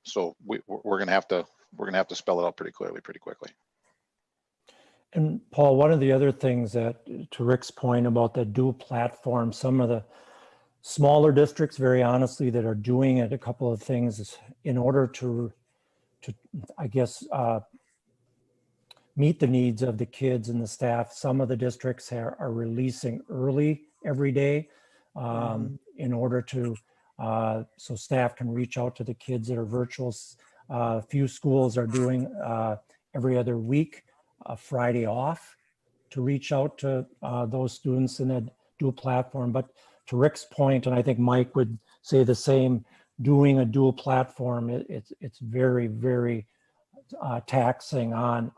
So we're going to have to spell it out pretty clearly, pretty quickly. And Paul, one of the other things that, to Rick's point about the dual platform, some of the smaller districts, very honestly, that are doing it, a couple of things is in order to I guess, meet the needs of the kids and the staff. Some of the districts are releasing early every day in order to, so staff can reach out to the kids that are virtual. A few schools are doing every other week, a Friday off to reach out to those students in a dual platform. But to Rick's point, and I think Mike would say the same, doing a dual platform, it's very, very taxing on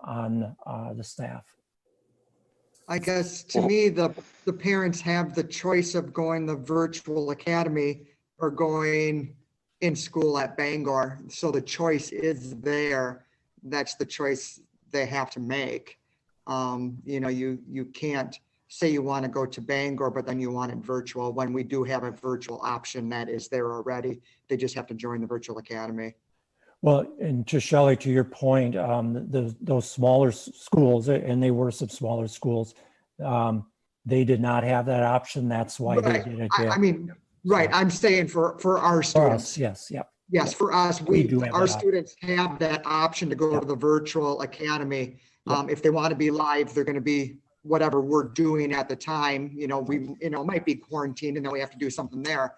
the staff. I guess to me, the parents have the choice of going the virtual academy or going in school at Bangor. So the choice is there. That's the choice they have to make. You can't say you want to go to Bangor, but then you want it virtual, when we do have a virtual option that is there already. They just have to join the virtual academy. Well, and to Shelley, to your point, those smaller schools, and they were some smaller schools, they did not have that option. That's why they did it. Yeah. Right. I'm saying for our students. For us, yes, yeah. Yes, for us, our students have that option to go to the virtual academy. If they want to be live, they're going to be whatever we're doing at the time. It might be quarantined and then we have to do something there,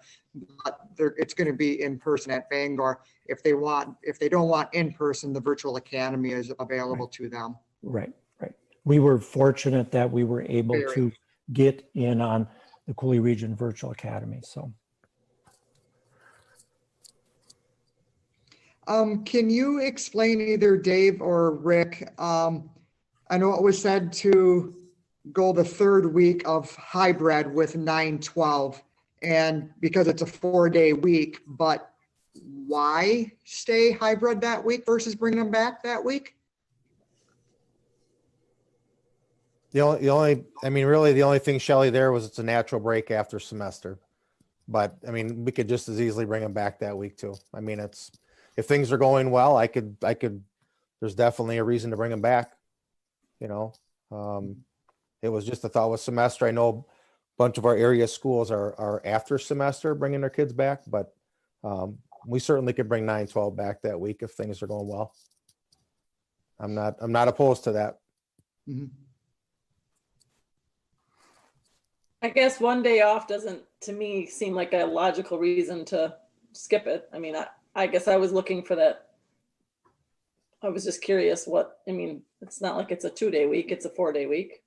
but it's going to be in person at Bangor. If they don't want in person, the virtual academy is available to them. Right. We were fortunate that we were able to get in on the Cooley Region Virtual Academy. So. Can you explain, either Dave or Rick? I know it was said to go the third week of hybrid with 9/12 And because it's a 4-day week, but why stay hybrid that week versus bringing them back that week? I mean, really the only thing, Shelley, there was it's a natural break after semester. But I mean, we could just as easily bring them back that week too. I mean, if things are going well, I could, there's definitely a reason to bring them back. You know, it was just a thought with semester. I know a bunch of our area schools are after semester bringing their kids back, but we certainly could bring 9-12 back that week if things are going well. I'm not opposed to that. Mhm. I guess 1 day off doesn't, to me, seem like a logical reason to skip it. I mean, I guess I was looking for that. I was just curious I mean, it's not like it's a 2-day week, it's a 4-day week.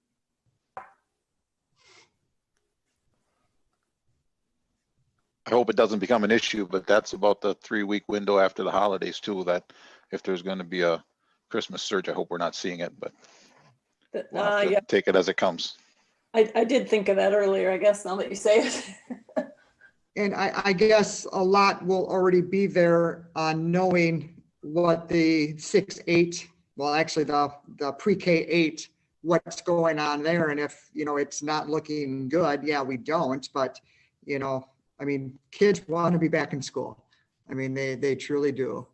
I hope it doesn't become an issue, but that's about the 3-week window after the holidays too, that if there's going to be a Christmas surge, I hope we're not seeing it, but we'll have to Yeah, take it as it comes. I did think of that earlier, I guess, now that you say it. And I guess a lot will already be there on knowing what the 6-8, well, actually the pre-K 8, what's going on there. And if, you know, it's not looking good, yeah, we don't, but, you know, I mean, kids want to be back in school. I mean, they truly do.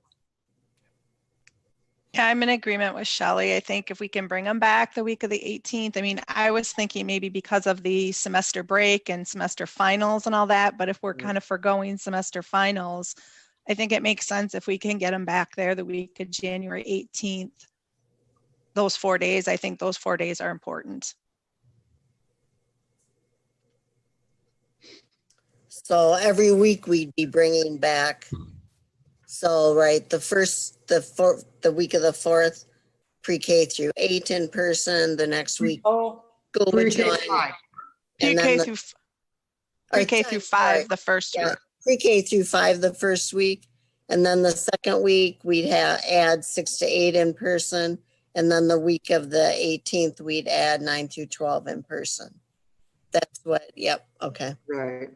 Yeah, I'm in agreement with Shelley. I think if we can bring them back the week of the 18th, I mean, I was thinking maybe because of the semester break and semester finals and all that, but if we're kind of foregoing semester finals, I think it makes sense if we can get them back there the week of January 18th. Those 4 days, I think those 4 days are important. So every week we'd be bringing back. So, right, the week of the 4th, pre-K through 8 in person, the next week. Oh, School would Pre-K join. 5. And then Pre-K I'm through sorry. 5 the first Yeah, week. pre-K through 5 the first week. And then the second week, we'd add 6 to 8 in person. And then the week of the 18th, we'd add 9 through 12 in person. That's what, yep, okay, Right.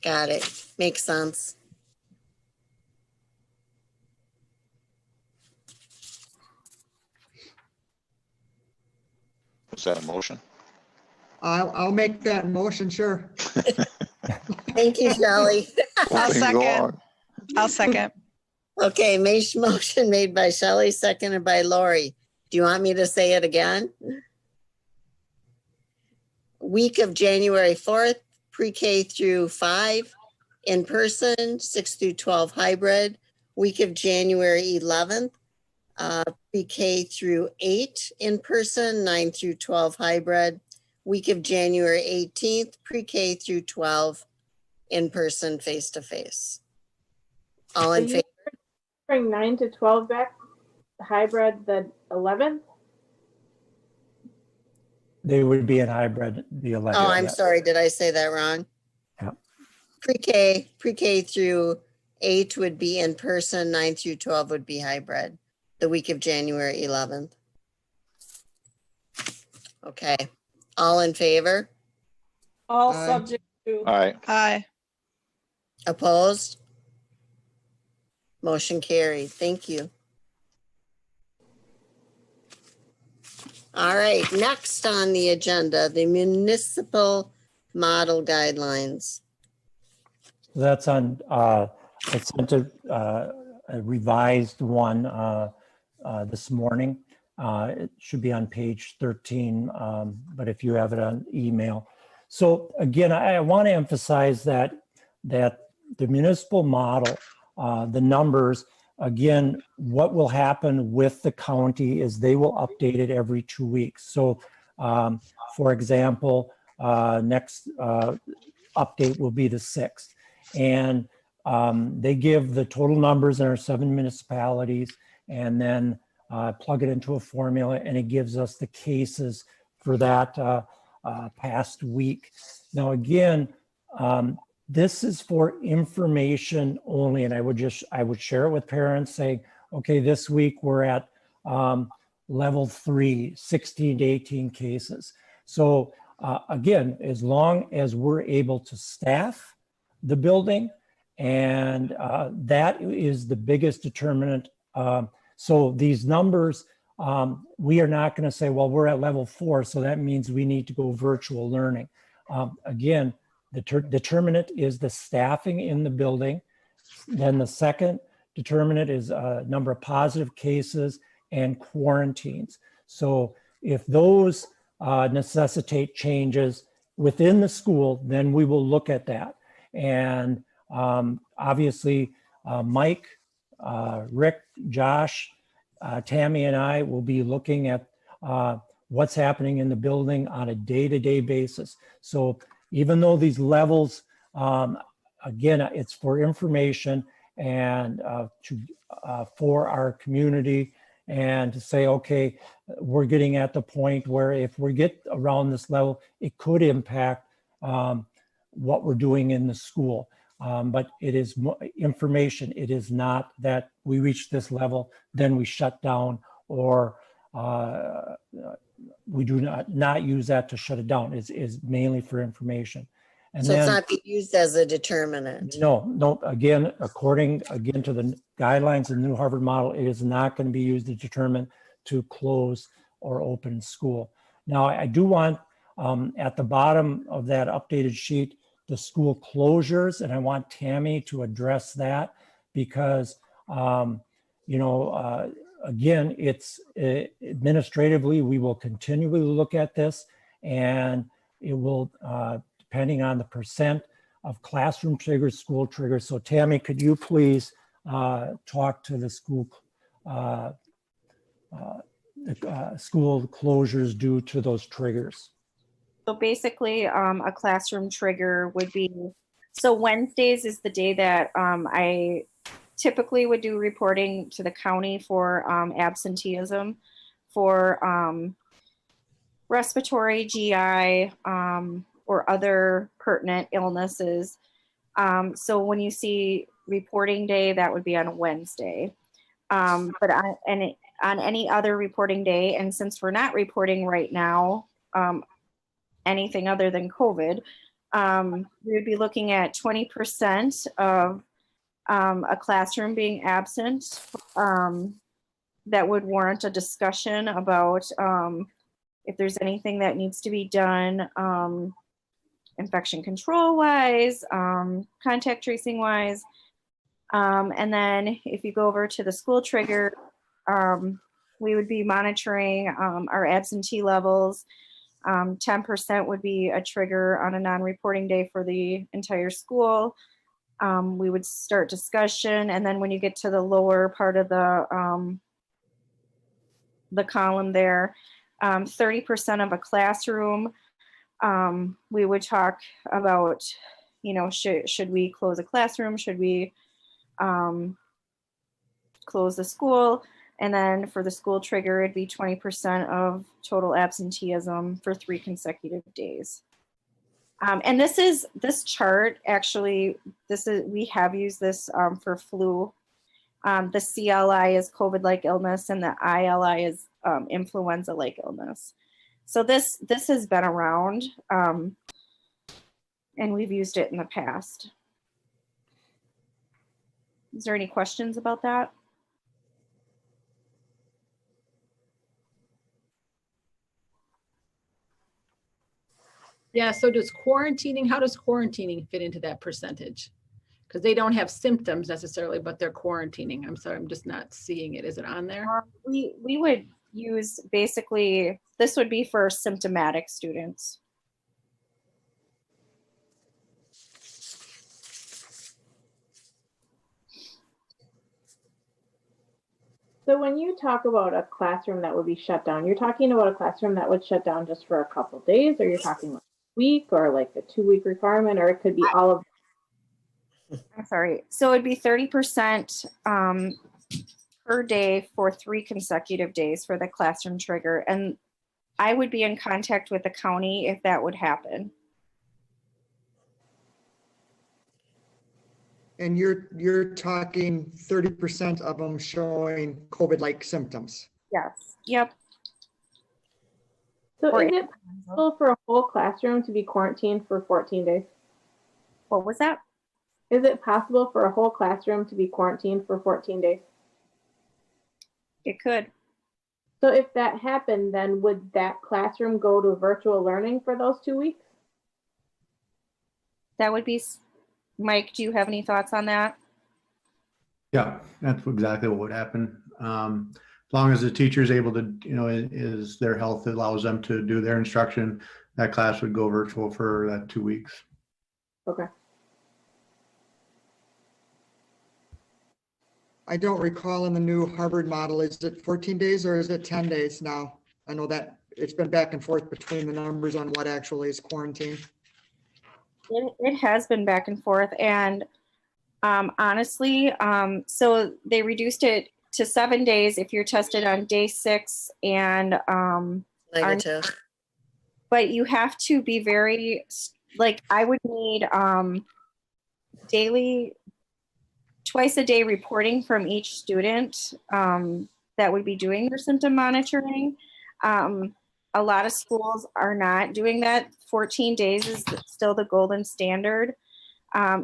got it. Makes sense. Was that a motion? I'll make that motion, sure. Thank you, Shelley. I'll Moving second. along. I'll second. Okay, motion made by Shelley, seconded by Lori. Do you want me to say it again? Week of January 4th, pre-K through 5 in person, 6 through 12 hybrid. Week of January 11th, pre-K through 8 in person, 9 through 12 hybrid. Week of January 18th, pre-K through 12 in person, face to face. All in So favor? Bring 9 to 12 back, hybrid the 11th? They would be in hybrid the 11th. Oh, I'm yeah. sorry. Did I say that wrong? Yeah. Pre-K through 8 would be in person, 9 through 12 would be hybrid, the week of January 11th. Okay, all in favor? all Aye. subject to. All right. Aye. Opposed? Motion carried. Thank you. All right, next on the agenda, the municipal model guidelines. That's on, I sent a revised one this morning. It should be on page 13, but if you have it on email. So again, I want to emphasize that the municipal model, the numbers, again, what will happen with the county is they will update it every 2 weeks. So for example, next update will be the 6th. And they give the total numbers in our 7 municipalities and then plug it into a formula, and it gives us the cases for that past week. Now, again, this is for information only, and I would share it with parents saying, okay, this week we're at level 3, 16 to 18 cases. So again, as long as we're able to staff the building, and that is the biggest determinant. So these numbers, we are not going to say, well, we're at level 4, so that means we need to go virtual learning. Again, the determinant is the staffing in the building. Then the second determinant is number of positive cases and quarantines. So if those necessitate changes within the school, then we will look at that. And obviously, Mike, Rick, Josh, Tammy, and I will be looking at what's happening in the building on a day-to-day basis. So even though these levels, again, it's for information and for our community, and to say, okay, we're getting at the point where if we get around this level, it could impact what we're doing in the school. But it is information. It is not that we reach this level, then we shut down, or we do not use that to shut it down. It's mainly for information. And So then, it's not being used as a determinant. no, again, according to the guidelines of the new Harvard model, it is not going to be used to determine to close or open school. Now, I do want at the bottom of that updated sheet, the school closures, and I want Tammy to address that because, again, it's administratively, we will continually look at this, and it will, depending on the percent of classroom triggers, school triggers. So Tammy, could you please talk to the school school closures due to those triggers? So basically, a classroom trigger would be, so Wednesdays is the day that I typically would do reporting to the county for absenteeism, for respiratory, GI, or other pertinent illnesses. So when you see reporting day, that would be on a Wednesday. But on any other reporting day, and since we're not reporting right now, anything other than COVID, we would be looking at 20% of a classroom being absent. That would warrant a discussion about if there's anything that needs to be done infection control wise, contact tracing wise. And then if you go over to the school trigger, we would be monitoring our absentee levels. 10% would be a trigger on a non-reporting day for the entire school. We would start discussion, and then when you get to the lower part of the column there, 30% of a classroom, we would talk about, should we close a classroom? Should we close the school? And then for the school trigger, it'd be 20% of total absenteeism for 3 consecutive days. And this chart, actually, we have used this for flu. The CLI is COVID-like illness, and the ILI is influenza-like illness. So this has been around, and we've used it in the past. Is there any questions about that? Yeah, so how does quarantining fit into that percentage? Because they don't have symptoms necessarily, but they're quarantining. I'm sorry, I'm just not seeing it. Is it on there? We would use, basically, this would be for symptomatic students. So when you talk about a classroom that would be shut down, you're talking about a classroom that would shut down just for a couple of days, or you're talking like a week, or like a 2-week requirement, or it could be all of. I'm sorry. So it'd be 30% per day for 3 consecutive days for the classroom trigger. And I would be in contact with the county if that would happen. And you're talking 30% of them showing COVID-like symptoms. Yes. Yep. So Or is it possible for a whole classroom to be quarantined for 14 days? What was that? Is it possible for a whole classroom to be quarantined for 14 days? It could. So if that happened, then would that classroom go to virtual learning for those 2 weeks? That would be, Mike, do you have any thoughts on that? Yeah, that's exactly what would happen. As long as the teacher is able to, is their health allows them to do their instruction, that class would go virtual for that 2 weeks. Okay. I don't recall in the new Harvard model, is it 14 days or is it 10 days now? I know that it's been back and forth between the numbers on what actually is quarantine. It has been back and forth, and honestly, so they reduced it to 7 days if you're tested on day 6 and Negative. but you have to be very, like, I would need daily, twice a day reporting from each student that would be doing their symptom monitoring. A lot of schools are not doing that. 14 days is still the golden standard.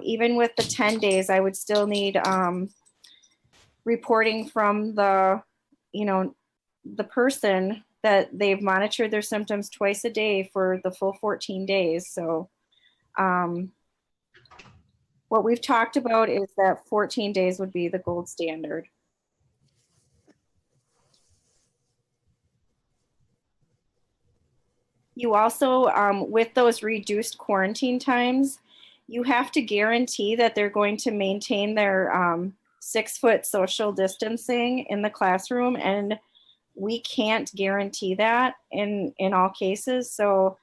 Even with the 10 days, I would still need reporting from the person that they've monitored their symptoms twice a day for the full 14 days. So what we've talked about is that 14 days would be the gold standard. You also, with those reduced quarantine times, you have to guarantee that they're going to maintain their 6-foot social distancing in the classroom. And we can't guarantee that in all cases. So,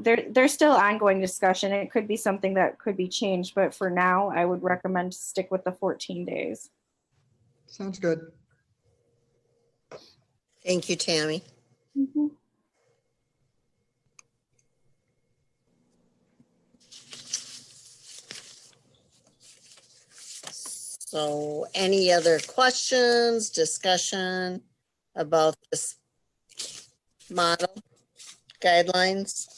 there's still ongoing discussion. It could be something that could be changed, but for now, I would recommend stick with the 14 days. Sounds good. Thank you, Tammy. Mm-hmm. So any other questions, discussion about this model guidelines?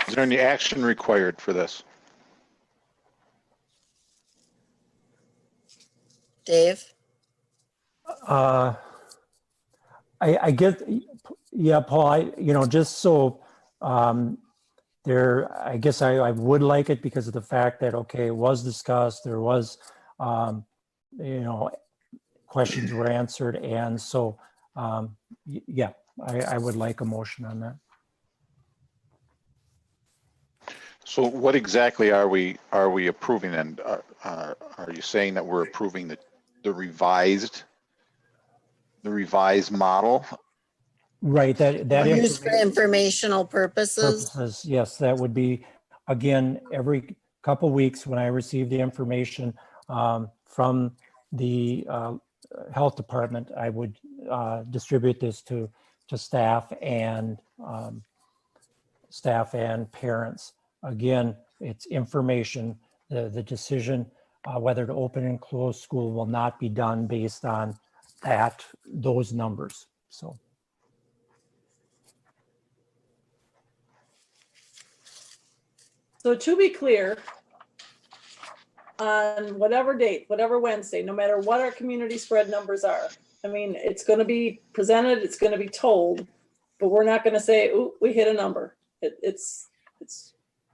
Is there any action required for this? Dave? I get, yeah, Paul, just so I guess I would like it because of the fact that, okay, it was discussed, there was, questions were answered. And so, yeah, I would like a motion on that. So what exactly are we approving then? Are you saying that we're approving the revised model? Right, that Used for informational purposes? Yes, that would be, again, every couple weeks when I receive the information from the health department, I would distribute this to staff and parents. Again, it's information. The decision whether to open and close school will not be done based on those numbers. So. So to be clear, on whatever date, whatever Wednesday, no matter what our community spread numbers are, I mean, it's going to be presented, it's going to be told, but we're not going to say, "Ooh, we hit a number." It's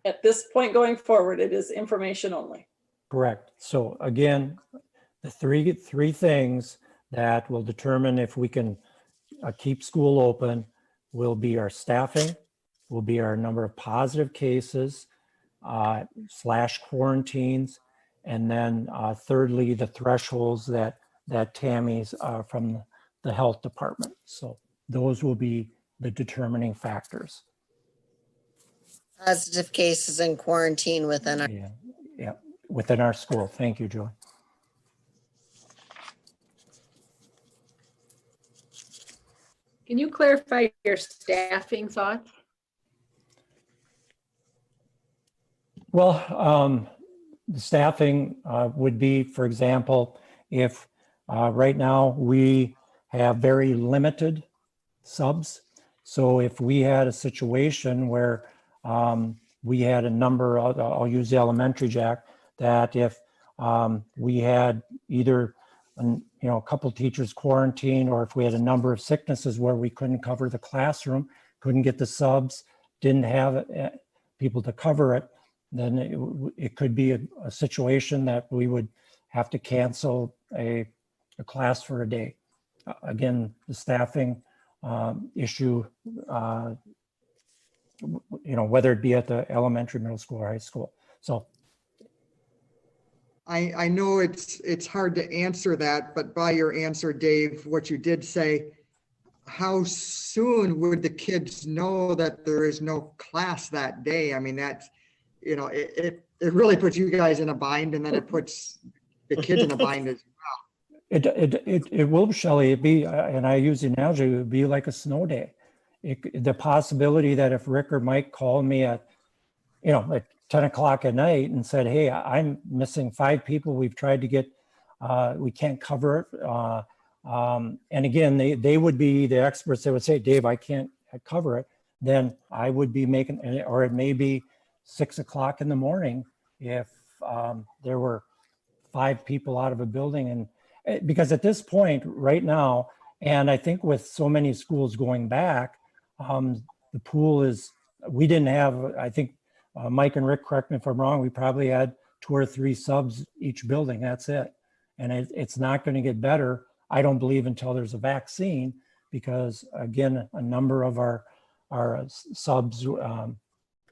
at this point going forward, it is information only. Correct. So again, the three things that will determine if we can keep school open will be our staffing, will be our number of positive cases, / quarantines, and then thirdly, the thresholds that Tammy's from the health department. So those will be the determining factors. Positive cases in quarantine within our. Yeah, within our school. Thank you, Joy. Can you clarify your staffing thoughts? Well, the staffing would be, for example, if right now we have very limited subs. So if we had a situation where we had a number, I'll use the elementary, Jack, that if we had either a couple teachers quarantined, or if we had a number of sicknesses where we couldn't cover the classroom, couldn't get the subs, didn't have people to cover it, then it could be a situation that we would have to cancel a class for a day. Again, the staffing issue, whether it be at the elementary, middle school, or high school. So I know it's hard to answer that, but by your answer, Dave, what you did say, how soon would the kids know that there is no class that day? I mean, that's, it really puts you guys in a bind, and then it puts the kids in a bind as it will, Shelley, it be, and I use the analogy, it would be like a snow day. The possibility that if Rick or Mike called me at 10 o'clock at night and said, hey, I'm missing 5 people, we've tried to get, we can't cover it. And again, they would be the experts. They would say, Dave, I can't cover it. Then I would be making, or it may be 6 o'clock in the morning if there were 5 people out of a building. And because at this point right now, and I think with so many schools going back, the pool is, we didn't have, I think Mike and Rick, correct me if I'm wrong, we probably had 2 or 3 subs each building. That's it. And it's not going to get better, I don't believe, until there's a vaccine, because again, a number of our subs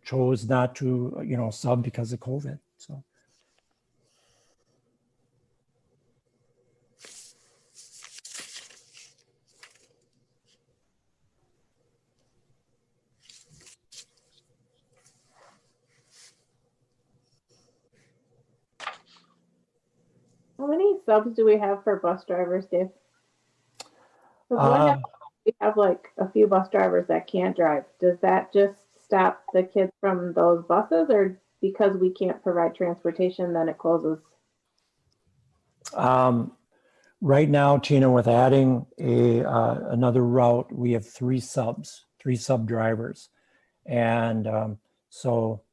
chose not to, sub because of COVID. So. How many subs do we have for bus drivers, Dave? 'Cause we have like a few bus drivers that can't drive. Does that just stop the kids from those buses, or because we can't provide transportation, then it closes? Right now, Tina, with adding another route, we have 3 sub drivers. And so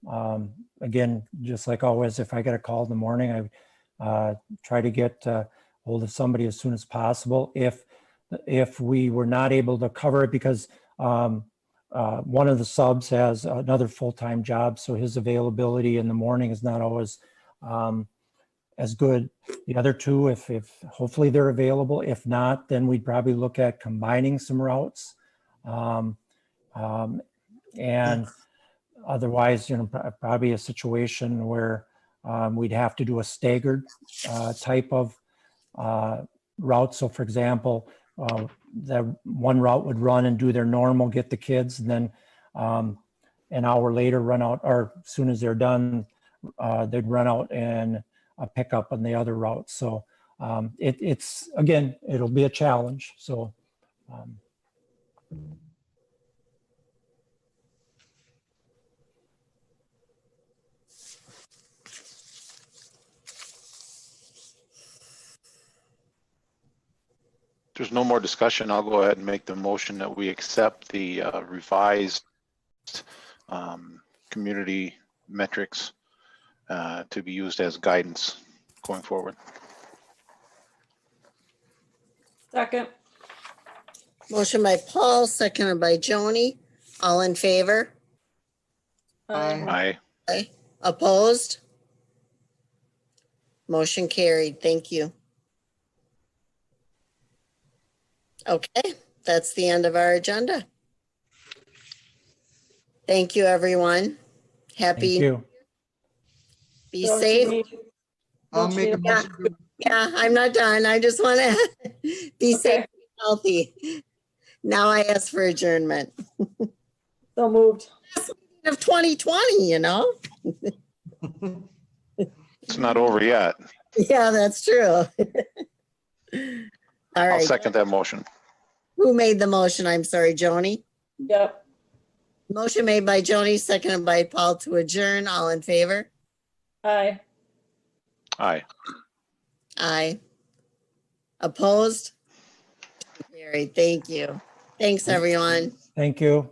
again, just like always, if I get a call in the morning, I try to get hold of somebody as soon as possible. If we were not able to cover it, because one of the subs has another full-time job, so his availability in the morning is not always as good. The other 2, if hopefully they're available. If not, then we'd probably look at combining some routes. And otherwise, probably a situation where we'd have to do a staggered type of route. So for example, that one route would run and do their normal, get the kids, and then an hour later run out, or as soon as they're done, they'd run out and pick up on the other route. So it's, again, it'll be a challenge. So There's no more discussion. I'll go ahead and make the motion that we accept the revised community metrics to be used as guidance going forward. Second. Motion by Paul, seconded by Joni. All in favor? Aye. Aye. Opposed? Motion carried. Thank you. Okay, that's the end of our agenda. Thank you, everyone. thank Happy, you. be Don't you safe. need- I'll don't make you a need- motion. Yeah, I'm not done. I just want to be safe Okay. and healthy. Now I ask for adjournment So moved. of 2020, It's not over yet. Yeah, that's true. All I'll right. second that motion. Who made the motion? I'm sorry, Joni. Yep. Motion made by Joni, seconded by Paul to adjourn. All in favor? Aye. Aye. Aye. Opposed? Carried. Thank you. Thanks, everyone. Thank you.